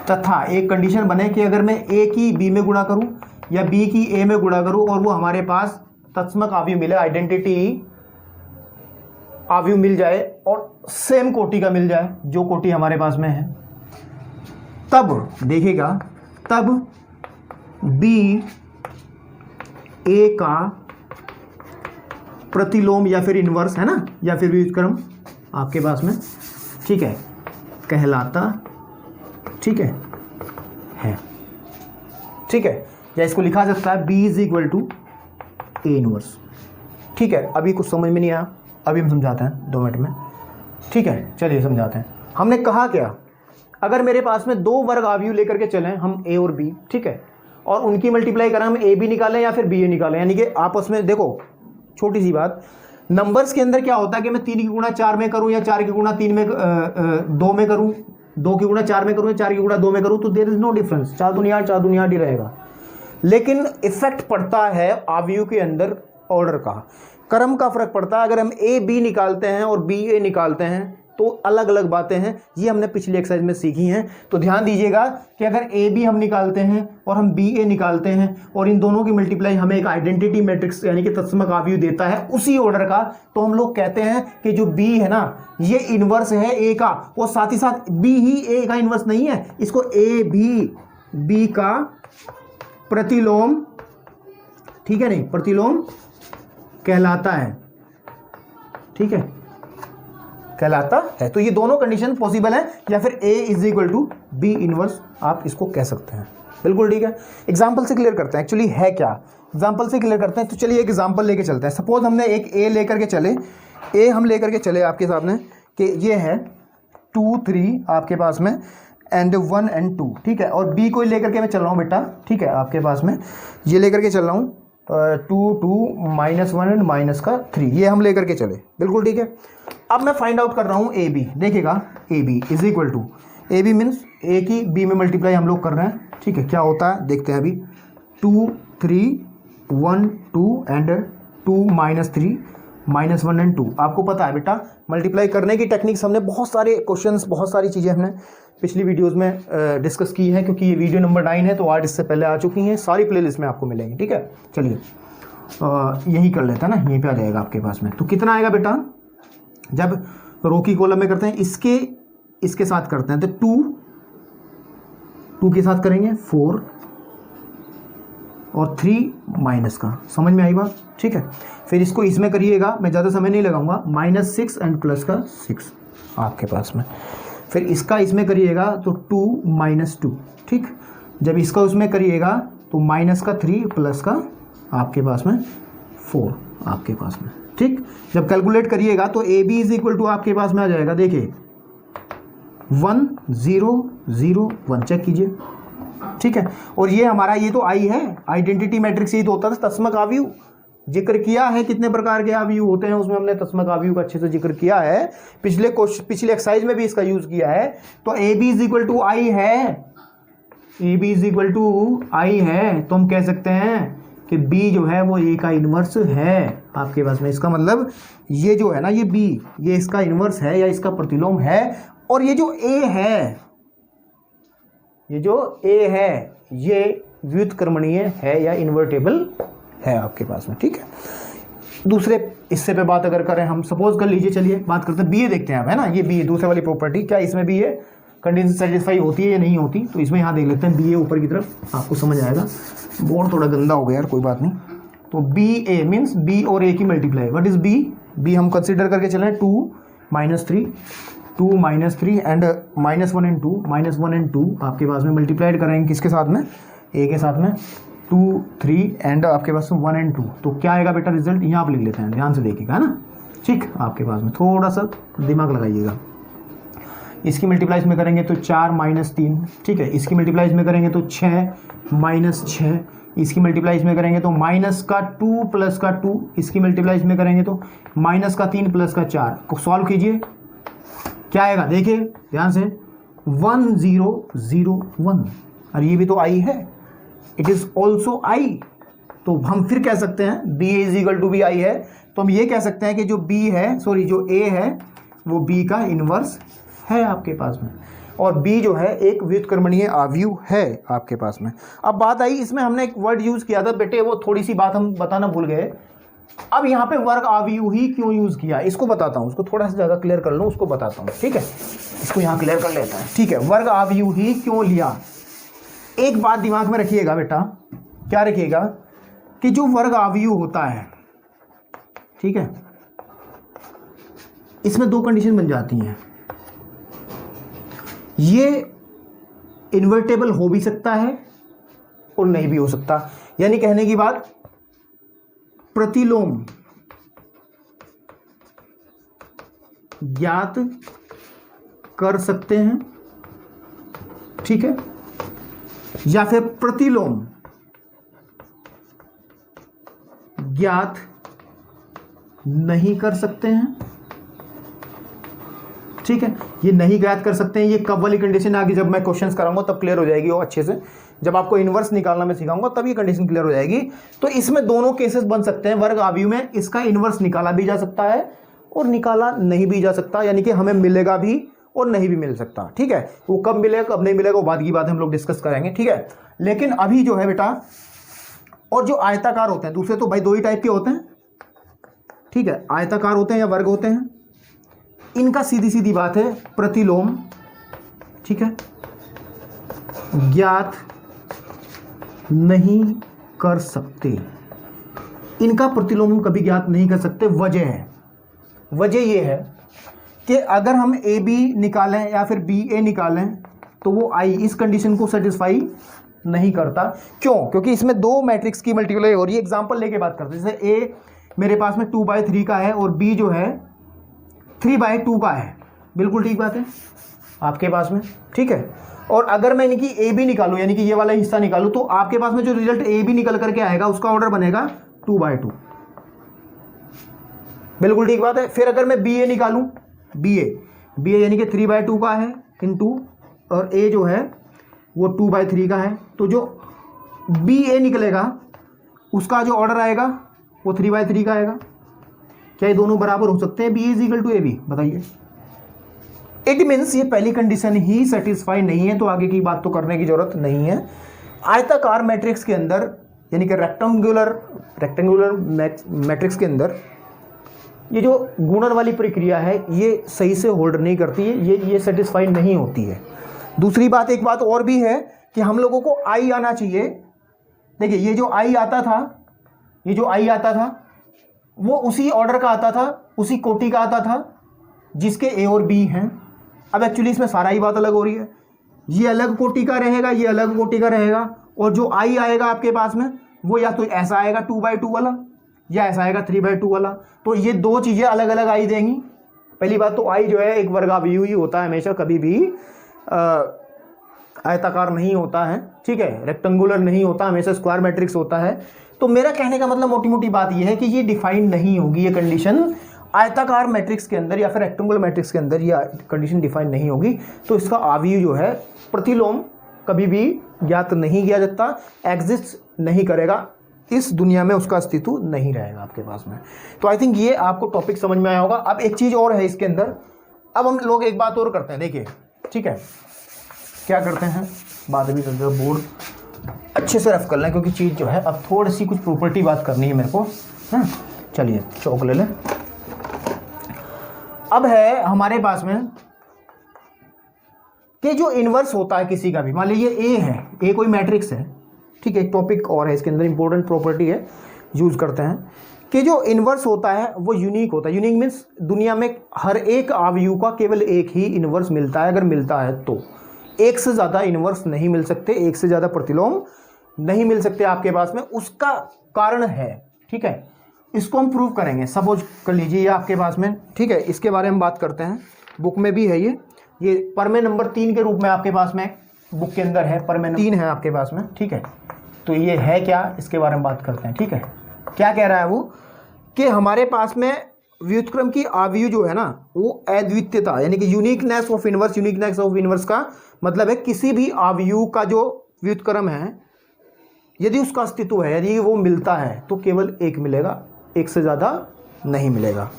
तथा एक कंडीशन बने कि अगर मैं ए की बी में गुणा करूं या बी की ए में गुणा करूं और वो हमारे पास तत्समक आव्यूह मिले, आइडेंटिटी आव्यूह मिल जाए और सेम कोटि का मिल जाए जो कोटि हमारे पास में है, तब देखिएगा, तब बी ए का प्रतिलोम या फिर इनवर्स है ना, या फिर व्युत्क्रम आपके पास में, ठीक है, कहलाता, ठीक है, ठीक है, या इसको लिखा जा सकता है B is equal to A inverse. ठीक है, अभी कुछ समझ में नहीं आया, अभी हम समझाते हैं 2 मिनट में, ठीक है, चलिए समझाते हैं। हमने कहा क्या, अगर मेरे पास में 2 वर्ग आव्यूह लेकर के चलें हम ए और बी, ठीक है, और उनकी मल्टीप्लाई करें, हम ए बी निकालें या फिर बी ए निकालें, यानी कि आपस में देखो, छोटी सी बात, नंबर्स के अंदर क्या होता है कि मैं 3 की गुणा 4 में करूं या 4 की गुणा 3 में 2 में करूं, 2 की गुणा 4 में करूं या 4 की गुणा 2 में करूं, तो देयर इज नो डिफरेंस, 4 दूनी 8, 4 दूनी 8 ही रहेगा। लेकिन इफेक्ट पड़ता है आव्यूह के अंदर ऑर्डर का, क्रम का फर्क पड़ता है। अगर हम ए बी निकालते हैं और बी ए निकालते हैं तो अलग अलग बातें हैं, ये हमने पिछली एक्सरसाइज में सीखी हैं। तो ध्यान दीजिएगा कि अगर ए बी हम निकालते हैं और हम बी ए निकालते हैं और इन दोनों की मल्टीप्लाई हमें एक आइडेंटिटी मैट्रिक्स यानी कि तत्समक आव्यूह देता है उसी ऑर्डर का, तो हम लोग कहते हैं कि जो बी है ना ये इनवर्स है ए का, वो साथ ही साथ बी ही ए का इनवर्स नहीं है, इसको ए भी बी का प्रतिलोम, ठीक है नहीं, प्रतिलोम कहलाता है, ठीक है, कहलाता है। तो ये दोनों कंडीशन पॉसिबल है, या फिर A is equal to B inverse आप इसको कह सकते हैं। बिल्कुल ठीक है। एग्जाम्पल से क्लियर करते हैं, एक्चुअली है क्या, एग्जाम्पल से क्लियर करते हैं। तो चलिए एक एग्जाम्पल लेके चलते हैं। सपोज हमने एक ए लेकर के चले, ए हम लेकर के चले आपके सामने कि ये है 2 3 आपके पास में एंड 1 and 2, ठीक है, और बी को लेकर के मैं चल रहा हूँ बेटा, ठीक है, आपके पास में ये लेकर के चल रहा हूँ 2 2 -1 एंड -3, ये हम लेकर के चले, बिल्कुल ठीक है। अब मैं फाइंड आउट कर रहा हूँ ए बी, देखिएगा A B is equal to, A B means A की बी में मल्टीप्लाई हम लोग कर रहे हैं, ठीक है, क्या होता है देखते हैं अभी, 2 3 1 2 एंड 2 -3 -1 एंड 2। आपको पता है बेटा मल्टीप्लाई करने की टेक्निक्स हमने बहुत सारे क्वेश्चंस, बहुत सारी चीज़ें हमने पिछली वीडियोस में डिस्कस की है, क्योंकि ये वीडियो नंबर 9 है, तो आज इससे पहले आ चुकी हैं, सारी प्लेलिस्ट में आपको मिलेंगी, ठीक है। चलिए यही कर लेते हैं ना, यहीं पे आ जाएगा आपके पास में। तो कितना आएगा बेटा, जब रो की कॉलम में करते हैं इसके साथ करते हैं तो 2 के साथ करेंगे 4 और 3 माइनस का, समझ में आई बात, ठीक है। फिर इसको इसमें करिएगा, मैं ज़्यादा समय नहीं लगाऊंगा, -6 एंड प्लस का 6 आपके पास में। फिर इसका इसमें करिएगा तो 2 -2, ठीक। जब इसका उसमें करिएगा तो माइनस का 3 प्लस का आपके पास में 4 आपके पास में, ठीक। जब कैलकुलेट करिएगा तो A B is equal to आपके पास में आ जाएगा, देखिए 1 0 0 1, चेक कीजिए, ठीक है। और ये हमारा ये तो आई है, आइडेंटिटी मैट्रिक्स ही तो होता था तत्समक आव्यूह, जिक्र किया है कितने प्रकार के आव्यूह होते हैं, उसमें हमने तत्समक आव्यूह का अच्छे से जिक्र किया है, पिछले एक्सरसाइज में भी इसका यूज किया है। तो A B is equal to I है, A B is equal to I है, तो हम कह सकते हैं कि बी जो है वो ए का इनवर्स है आपके पास में। इसका मतलब ये जो है ना, ये बी ये इसका इनवर्स है या इसका प्रतिलोम है, और ये जो ए है, ये जो ए है ये व्युत्क्रमणीय है या इन्वर्टेबल है आपके पास में, ठीक है। दूसरे हिस्से पे बात अगर करें हम, सपोज कर लीजिए, चलिए बात करते हैं बी ए देखते हैं आप, है ना, ये बी ए दूसरे वाली प्रॉपर्टी, क्या इसमें भी ये कंडीशन सेटिस्फाई होती है या नहीं होती, तो इसमें यहाँ देख लेते हैं बी ए ऊपर की तरफ, आपको समझ आएगा। बोर्ड थोड़ा गंदा हो गया यार, कोई बात नहीं, तो बी ए मीन्स बी और ए की multiply. What is B? B हम कंसिडर करके चलें 2 -3 2 -3 एंड -1 एंड 2 -1 एंड 2 आपके पास में मल्टीप्लाइड करेंगे किसके साथ में? ए के साथ में 2 3 एंड आपके पास में 1 एंड 2। तो क्या आएगा बेटा रिजल्ट? यहाँ आप लिख लेते हैं, ध्यान से देखिएगा, है ना। ठीक, आपके पास में थोड़ा सा दिमाग लगाइएगा। इसकी मल्टीप्लाई में करेंगे तो 4 -3, ठीक है। इसकी मल्टीप्लाई में करेंगे तो 6 -6, इसकी मल्टीप्लाई में करेंगे तो माइनस का 2 प्लस का 2, इसकी मल्टीप्लाई में करेंगे तो माइनस का 3 प्लस का 4 को सॉल्व कीजिए, क्या आएगा देखिए ध्यान से 1001। और ये भी तो आई है, इट इज ऑल्सो आई। तो हम फिर कह सकते हैं B is equal to B I है, तो हम ये कह सकते हैं कि जो बी है, सॉरी जो ए है वो बी का इनवर्स है आपके पास में, और बी जो है एक व्युत्क्रमणीय आव्यूह है आपके पास में। अब बात आई, इसमें हमने एक वर्ड यूज किया था बेटे, वो थोड़ी सी बात हम बताना भूल गए। अब यहाँ पे वर्ग आव्यूह ही क्यों यूज किया इसको बताता हूँ, उसको थोड़ा सा ज़्यादा क्लियर कर लूँ, उसको बताता हूँ, ठीक है। इसको यहाँ क्लियर कर लेता है, ठीक है। वर्ग आव्यूह ही क्यों लिया? एक बात दिमाग में रखिएगा बेटा, क्या रखिएगा कि जो वर्ग आव्यूह होता है, ठीक है, इसमें दो कंडीशन बन जाती हैं। ये इन्वर्टेबल हो भी सकता है और नहीं भी हो सकता, यानी कहने की बात प्रतिलोम ज्ञात कर सकते हैं, ठीक है, या फिर प्रतिलोम ज्ञात नहीं कर सकते हैं, ठीक है। ये नहीं ज्ञात कर सकते हैं, ये कब वाली कंडीशन आगे जब मैं क्वेश्चंस कराऊंगा तब क्लियर हो जाएगी वो अच्छे से। जब आपको इनवर्स निकालना मैं सिखाऊंगा तब ये कंडीशन क्लियर हो जाएगी। तो इसमें दोनों केसेस बन सकते हैं वर्ग आव्यूह में, इसका इनवर्स निकाला भी जा सकता है और निकाला नहीं भी जा सकता, यानी कि हमें मिलेगा भी और नहीं भी मिल सकता, ठीक है। वो कब मिलेगा कब नहीं मिलेगा वो बाद की बात हम लोग डिस्कस करेंगे, ठीक है। लेकिन अभी जो है बेटा, और जो आयताकार होते हैं, दूसरे तो भाई दो ही टाइप के होते हैं, ठीक है, आयताकार होते हैं या वर्ग होते हैं, इनका सीधी सीधी बात है प्रतिलोम, ठीक है, ज्ञात नहीं कर सकते। इनका प्रतिलोम हम कभी ज्ञात नहीं कर सकते। वजह ये है कि अगर हम ए बी निकालें या फिर बी ए निकालें तो वो आई इस कंडीशन को सेटिस्फाई नहीं करता। क्यों? क्योंकि इसमें दो मैट्रिक्स की मल्टीप्लाई हो रही है। एग्जांपल लेके बात करते हैं, जैसे ए मेरे पास में 2/3 का है और बी जो है 3/2 का है, बिल्कुल ठीक बात है आपके पास में, ठीक है। और अगर मैं इनकी ए बी निकालूं, यानी कि ये वाला हिस्सा निकालूं, तो आपके पास में जो रिजल्ट ए बी निकल करके आएगा उसका ऑर्डर बनेगा 2/2, बिल्कुल ठीक बात है। फिर अगर मैं बी ए निकालूं, बी ए यानी कि 3/2 का है इनटू, और ए जो है वो 2/3 का है, तो जो बी ए निकलेगा उसका जो ऑर्डर आएगा वो 3/3 का आएगा। क्या ये दोनों बराबर हो सकते हैं? B is equal to A B? बताइए। इट मीन्स ये पहली कंडीशन ही सेटिस्फाई नहीं है, तो आगे की बात तो करने की जरूरत नहीं है। आयताकार मैट्रिक्स के अंदर, यानी कि रेक्टेंगुलर मैट्रिक्स के अंदर ये जो गुणन वाली प्रक्रिया है ये सही से होल्ड नहीं करती है, ये सेटिस्फाई नहीं होती है। दूसरी बात, एक बात और भी है कि हम लोगों को आई आना चाहिए। देखिए ये जो आई आता था वो उसी ऑर्डर का आता था, उसी कोटि का आता था जिसके ए और बी हैं। अब एक्चुअली इसमें सारा ही बात अलग हो रही है, ये अलग कोटि का रहेगा, ये अलग कोटि का रहेगा, और जो आई आएगा आपके पास में वो या तो ऐसा आएगा 2/2 वाला या ऐसा आएगा 3/2 वाला। तो ये दो चीज़ें अलग अलग आई देंगी। पहली बात तो आई जो है एक वर्गाव्यूह ही होता है हमेशा, कभी भी आयताकार नहीं होता है, ठीक है, रेक्टेंगुलर नहीं होता, हमेशा स्क्वायर मैट्रिक्स होता है। तो मेरा कहने का मतलब मोटी मोटी बात यह है कि ये डिफाइंड नहीं होगी, ये कंडीशन आयताकार मैट्रिक्स के अंदर या फिर रेक्टेंगुलर मैट्रिक्स के अंदर ये कंडीशन डिफाइन नहीं होगी। तो इसका आव्यूह जो है प्रतिलोम कभी भी ज्ञात नहीं किया जाता, एग्जिस्ट नहीं करेगा, इस दुनिया में उसका अस्तित्व नहीं रहेगा आपके पास में। तो आई थिंक ये आपको टॉपिक समझ में आया होगा। अब एक चीज़ और है इसके अंदर, अब हम लोग एक बात और करते हैं, देखिए, ठीक है, क्या करते हैं, बात भी करते हैं, बोर्ड अच्छे से रफ कर लें क्योंकि चीज़ जो है अब थोड़ी सी कुछ प्रॉपर्टी बात करनी है मेरे को, है। चलिए चौक ले लें। अब है हमारे पास में कि जो इनवर्स होता है किसी का भी, मान लीजिए ए है, ए कोई मैट्रिक्स है, ठीक है, एक टॉपिक और है इसके अंदर, इंपॉर्टेंट प्रॉपर्टी है। यूज़ करते हैं कि जो इन्वर्स होता है वो यूनिक होता है। यूनिक मीन्स दुनिया में हर एक अवयव का केवल एक ही इन्वर्स मिलता है, अगर मिलता है तो। एक से ज़्यादा इन्वर्स नहीं मिल सकते, एक से ज़्यादा प्रतिलोम नहीं मिल सकते आपके पास में, उसका कारण है, ठीक है। इसको हम प्रूव करेंगे। सपोज कर लीजिए ये आपके पास में, ठीक है, इसके बारे में बात करते हैं, बुक में भी है ये प्रमेय नंबर 3 के रूप में आपके पास में बुक के अंदर है, प्रमेय 3 है आपके पास में, ठीक है। तो ये है क्या, इसके बारे में बात करते हैं, ठीक है। क्या कह रहा है वो कि हमारे पास में व्युत्क्रम की अवयव जो है ना वो अद्वितीयता यानी कि uniqueness of inverse. Uniqueness of inverse का मतलब है किसी भी अवयव का जो व्युत्क्रम है यदि उसका अस्तित्व है, यदि वो मिलता है तो केवल एक मिलेगा, एक से ज़्यादा नहीं मिलेगा,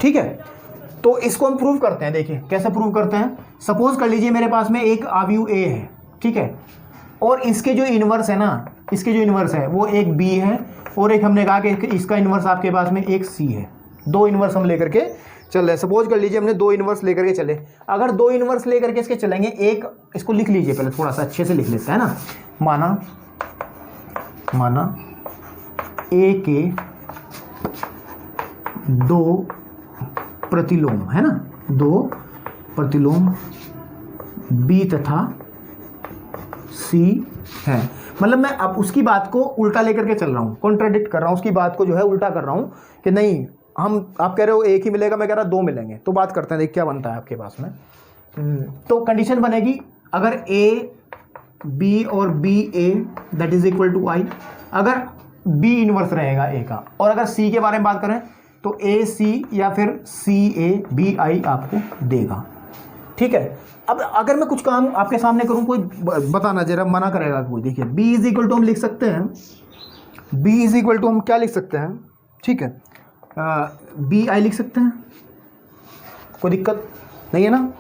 ठीक है। तो इसको हम प्रूव करते हैं। देखिए कैसे प्रूव करते हैं। सपोज कर लीजिए मेरे पास में एक अवयव ए है, ठीक है, और इसके जो इन्वर्स है ना, इसके जो इन्वर्स है वो एक बी है और एक हमने कहा कि इसका इन्वर्स आपके पास में एक सी है। दो इन्वर्स हम लेकर के चल रहे हैं। सपोज कर लीजिए हमने दो इन्वर्स लेकर के चले। अगर दो इन्वर्स लेकर के इसके चलेंगे, एक इसको लिख लीजिए पहले, थोड़ा सा अच्छे से लिख लेते हैं ना। माना ए के दो प्रतिलोम है ना, दो प्रतिलोम बी तथा सी है। मतलब मैं अब उसकी बात को उल्टा लेकर के चल रहा हूँ, कॉन्ट्राडिक्ट कर रहा हूँ, उसकी बात को जो है उल्टा कर रहा हूँ कि नहीं आप कह रहे हो एक ही मिलेगा, मैं कह रहा दो मिलेंगे। तो बात करते हैं, देख क्या बनता है आपके पास में। तो कंडीशन बनेगी अगर ए बी और B A that is equal to I, अगर बी इनवर्स रहेगा ए का, और अगर सी के बारे में बात करें तो ए सी या फिर सी ए बी आई आपको देगा, ठीक है। अब अगर मैं कुछ काम आपके सामने करूं, कोई बताना जरा, मना करेगा कोई। देखिए b इज इक्वल टू हम लिख सकते हैं, b इज इक्वल टू हम क्या लिख सकते हैं, ठीक है, बी आई लिख सकते हैं, कोई दिक्कत नहीं है ना,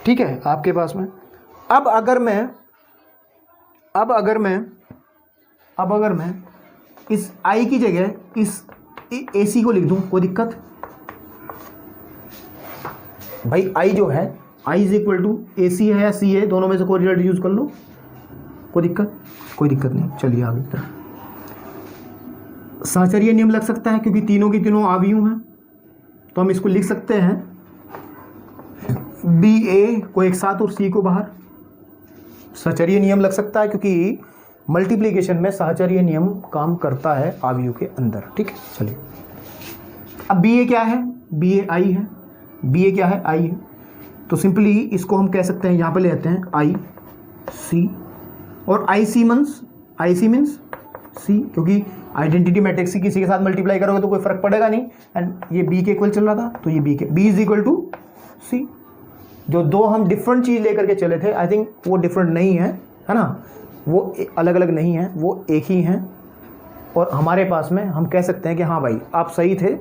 ठीक है आपके पास में। अब अगर मैं इस आई की जगह इस ए सी को लिख दूं, कोई दिक्कत भाई। आई जो है आई इज इक्वल टू ए सी है या सी है, दोनों में से कोई रिजल्ट यूज कर लो, कोई दिक्कत नहीं। चलिए आगे तरह सहचर्य नियम लग सकता है क्योंकि तीनों की तीनों अवयव हैं, तो हम इसको लिख सकते हैं बी ए को एक साथ और सी को बाहर। सहचर्य नियम लग सकता है क्योंकि मल्टीप्लिकेशन में सहचर्य नियम काम करता है अवयव के अंदर, ठीक है। चलिए अब बी ए क्या है, बी ए आई है, बी ए क्या है, आई है। तो सिंपली इसको हम कह सकते हैं, यहाँ पे ले आते हैं आई सी, और आई सी मीन्स सी, क्योंकि आइडेंटिटी मैट्रिक्स की किसी के साथ मल्टीप्लाई करोगे तो कोई फर्क पड़ेगा नहीं, एंड ये बी के इक्वल चल रहा था तो ये बी इज इक्वल टू सी। जो दो हम डिफरेंट चीज़ लेकर के चले थे, आई थिंक वो डिफरेंट नहीं है ना, वो अलग अलग नहीं है, वो एक ही हैं। और हमारे पास में हम कह सकते हैं कि हाँ भाई आप सही थे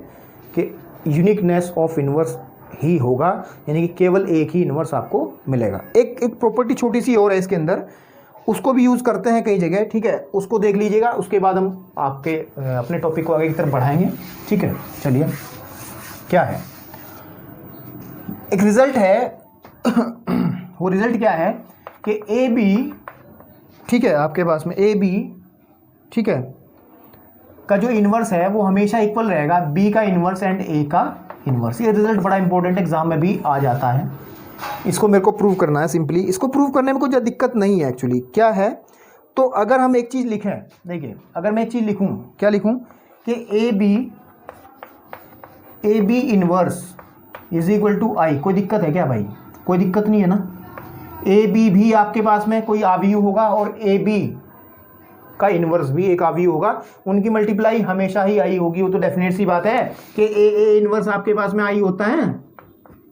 कि यूनिकनेस ऑफ इन्वर्स ही होगा, यानी कि केवल एक ही इन्वर्स आपको मिलेगा। एक प्रॉपर्टी छोटी सी और है इसके अंदर, उसको भी यूज़ करते हैं कई जगह, ठीक है, उसको देख लीजिएगा। उसके बाद हम आपके अपने टॉपिक को आगे की तरफ बढ़ाएंगे, ठीक है। चलिए क्या है, एक रिजल्ट है वो रिजल्ट क्या है कि ए बी, ठीक है, आपके पास में ए बी, ठीक है, का जो इन्वर्स है वो हमेशा इक्वल रहेगा बी का इन्वर्स एंड ए का इन्वर्स। ये रिजल्ट बड़ा इंपॉर्टेंट एग्जाम में भी आ जाता है। इसको मेरे को प्रूव करना है। सिंपली इसको प्रूव करने में कोई ज़्यादा दिक्कत नहीं है एक्चुअली। क्या है, तो अगर हम एक चीज़ लिखें, देखिए अगर मैं एक चीज़ लिखूं, क्या लिखूं कि A B inverse is equal to I, कोई दिक्कत है क्या भाई, कोई दिक्कत नहीं है ना। ए बी भी आपके पास में कोई अवयव होगा और ए बी का इन्वर्स भी एक अवयव होगा, उनकी मल्टीप्लाई हमेशा ही आई होगी। वो तो डेफिनेट सी बात है कि ए इन्वर्स आपके पास में आई होता है,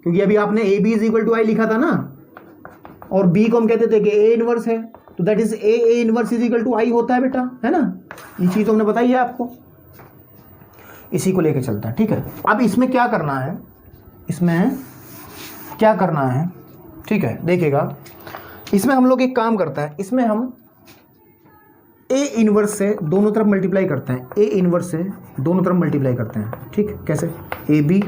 क्योंकि अभी आपने A B is equal to I लिखा था ना, और बी को हम कहते थे कि ए इन्वर्स है, तो that is A inverse is equal to I होता है बेटा, है ना। ये चीज़ हमने बताई है आपको, इसी को लेके चलता है, ठीक है। अब इसमें क्या करना है, ठीक है, देखिएगा इसमें हम लोग एक काम करता है, इसमें हम ए इन्वर्स से दोनों तरफ मल्टीप्लाई करते हैं, ए इन्वर्स से दोनों तरफ मल्टीप्लाई करते हैं, ठीक, कैसे, A B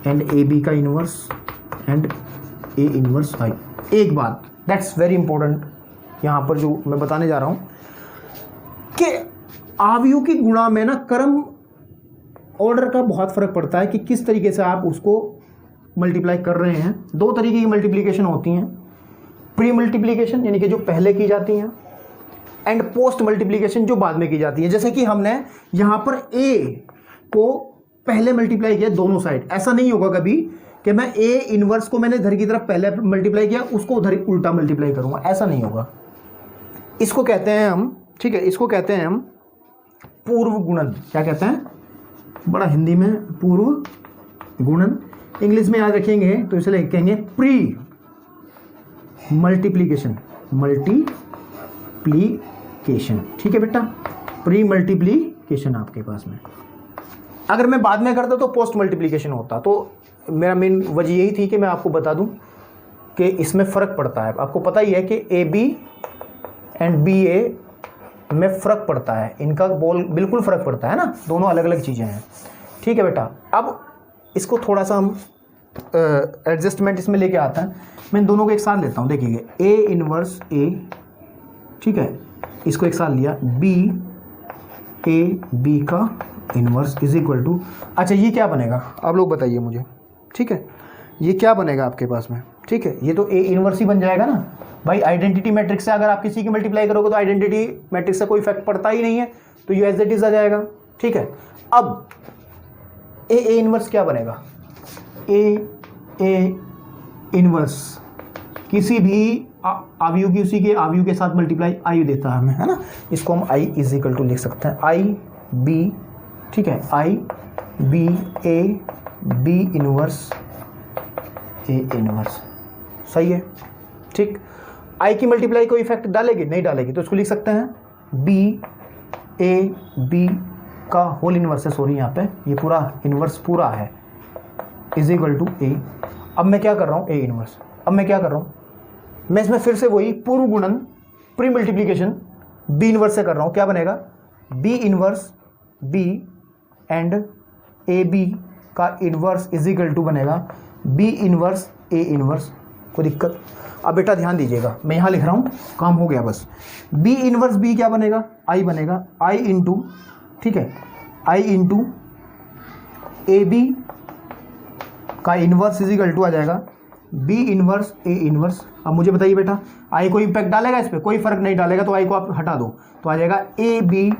and A B का inverse and A inverse I. एक बात दैट्स वेरी इंपॉर्टेंट, यहाँ पर जो मैं बताने जा रहा हूँ कि आव्यूह की गुणा में ना क्रम ऑर्डर का बहुत फर्क पड़ता है कि किस तरीके से आप उसको मल्टीप्लाई कर रहे हैं। दो तरीके की मल्टीप्लिकेशन होती हैं, प्री मल्टीप्लिकेशन यानी कि जो पहले की जाती हैं, एंड पोस्ट मल्टीप्लिकेशन जो बाद में की जाती है। जैसे कि हमने यहाँ पर a को पहले मल्टीप्लाई किया दोनों साइड, ऐसा नहीं होगा कभी कि मैं a इनवर्स को मैंने इधर की तरफ पहले मल्टीप्लाई किया उसको उधर उल्टा मल्टीप्लाई करूँगा, ऐसा नहीं होगा। इसको कहते हैं हम, ठीक है, इसको कहते हैं हम पूर्व गुणन। क्या कहते हैं? बड़ा हिंदी में पूर्व गुणन, इंग्लिश में याद रखेंगे तो इसे लिखेंगे प्री मल्टीप्लिकेशन, मल्टीप्लिकेशन। ठीक है बेटा, प्री मल्टीप्लिकेशन आपके पास में। अगर मैं बाद में करता तो पोस्ट मल्टीप्लिकेशन होता। तो मेरा मेन वजह यही थी कि मैं आपको बता दूं कि इसमें फ़र्क पड़ता है। आपको पता ही है कि ए बी एंड बी ए में फ़र्क पड़ता है, इनका बोल बिल्कुल फ़र्क पड़ता है ना, दोनों अलग अलग चीज़ें हैं। ठीक है बेटा, अब इसको थोड़ा सा हम एडजस्टमेंट इसमें लेके आता है। मैं इन दोनों को एक साथ लेता हूँ। देखिए ए इनवर्स ए, ठीक है, इसको एक साथ लिया, बी ए बी का इनवर्स इज इक्वल टू, अच्छा ये क्या बनेगा आप लोग बताइए मुझे। ठीक है, ये क्या बनेगा आपके पास में? ठीक है, ये तो ए इनवर्स ही बन जाएगा ना भाई। आइडेंटिटी मैट्रिक्स से अगर आप किसी की मल्टीप्लाई करोगे तो आइडेंटिटी मैट्रिक्स से कोई इफेक्ट पड़ता ही नहीं है, तो ये एज इट इज आ जाएगा। ठीक है, अब ए इनवर्स क्या बनेगा? ए इनवर्स किसी भी आव्यूह की उसी के आव्यूह के साथ मल्टीप्लाई आई देता है हमें, है ना। इसको हम आई इज इक्वल टू लिख सकते हैं आई बी, ठीक है, I B A B inverse A inverse, सही है। ठीक, आई की मल्टीप्लाई कोई इफेक्ट डालेगी? नहीं डालेगी, तो इसको लिख सकते हैं बी ए बी का होल इनवर्स है, सॉरी यहाँ पे ये पूरा इनवर्स पूरा है, इज इक्वल टू ए। अब मैं क्या कर रहा हूँ? A inverse. अब मैं क्या कर रहा हूँ? मैं इसमें फिर से वही पूर्व गुणन प्री मल्टीप्लिकेशन बी इनवर्स से कर रहा हूँ। क्या बनेगा? B inverse B and A B का इनवर्स इज इक्वल टू बनेगा बी इनवर्स ए इनवर्स। कोई दिक्कत? अब बेटा ध्यान दीजिएगा, मैं यहाँ लिख रहा हूँ, काम हो गया बस। बी इनवर्स बी क्या बनेगा? आई बनेगा, आई इंटू, ठीक है, आई इंटू ए बी का इनवर्स इज इक्वल टू आ जाएगा बी इनवर्स ए इनवर्स। अब मुझे बताइए बेटा, आई को इम्पैक्ट डालेगा इस पर? कोई फर्क नहीं डालेगा, तो आई को आप हटा दो, तो आ जाएगा ए बी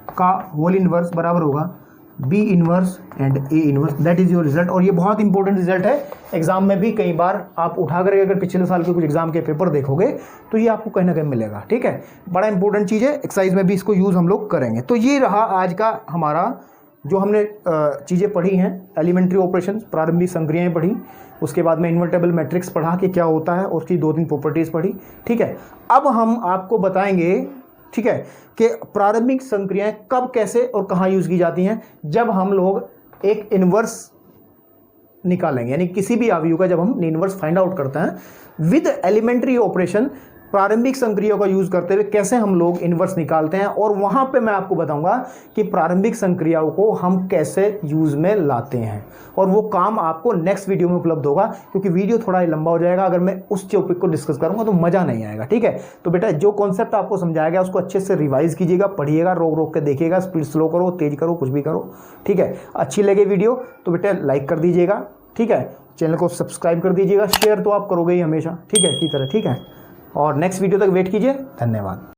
का होल इनवर्स बराबर होगा B inverse and A inverse. That is your result. और ये बहुत इंपॉर्टेंट रिजल्ट है, एग्जाम में भी कई बार आप उठा करके अगर पिछले साल के कुछ एग्जाम के पेपर देखोगे तो ये आपको कहीं ना कहीं मिलेगा। ठीक है, बड़ा इंपॉर्टेंट चीज़ है, एक्सरसाइज में भी इसको यूज़ हम लोग करेंगे। तो ये रहा आज का हमारा जो हमने चीज़ें पढ़ी हैं, एलिमेंट्री ऑपरेशन, प्रारंभिक संक्रियाएँ पढ़ी, उसके बाद में इन्वर्टेबल मैट्रिक्स पढ़ा कि क्या होता है और उसकी 2-3 प्रॉपर्टीज़ पढ़ी। ठीक है, अब हम आपको बताएंगे, ठीक है, कि प्रारंभिक संक्रियाएं कब, कैसे और कहाँ यूज़ की जाती हैं। जब हम लोग एक इन्वर्स निकालेंगे, यानी किसी भी आव्यूह का जब हम इन्वर्स फाइंड आउट करते हैं विद एलिमेंट्री ऑपरेशन, प्रारंभिक संक्रियाओं का यूज़ करते हुए कैसे हम लोग इन्वर्स निकालते हैं, और वहाँ पे मैं आपको बताऊंगा कि प्रारंभिक संक्रियाओं को हम कैसे यूज़ में लाते हैं। और वो काम आपको नेक्स्ट वीडियो में उपलब्ध होगा, क्योंकि वीडियो थोड़ा लंबा हो जाएगा अगर मैं उस टॉपिक को डिस्कस करूँगा तो मज़ा नहीं आएगा। ठीक है, तो बेटा जो कॉन्सेप्ट आपको समझाया गया उसको अच्छे से रिवाइज कीजिएगा, पढ़िएगा, रोक रोक के देखिएगा, स्पीड स्लो करो, तेज करो, कुछ भी करो। ठीक है, अच्छी लगे वीडियो तो बेटा लाइक कर दीजिएगा। ठीक है, चैनल को सब्सक्राइब कर दीजिएगा, शेयर तो आप करोगे ही हमेशा, ठीक है, की तरह। ठीक है, और नेक्स्ट वीडियो तक वेट कीजिए। धन्यवाद।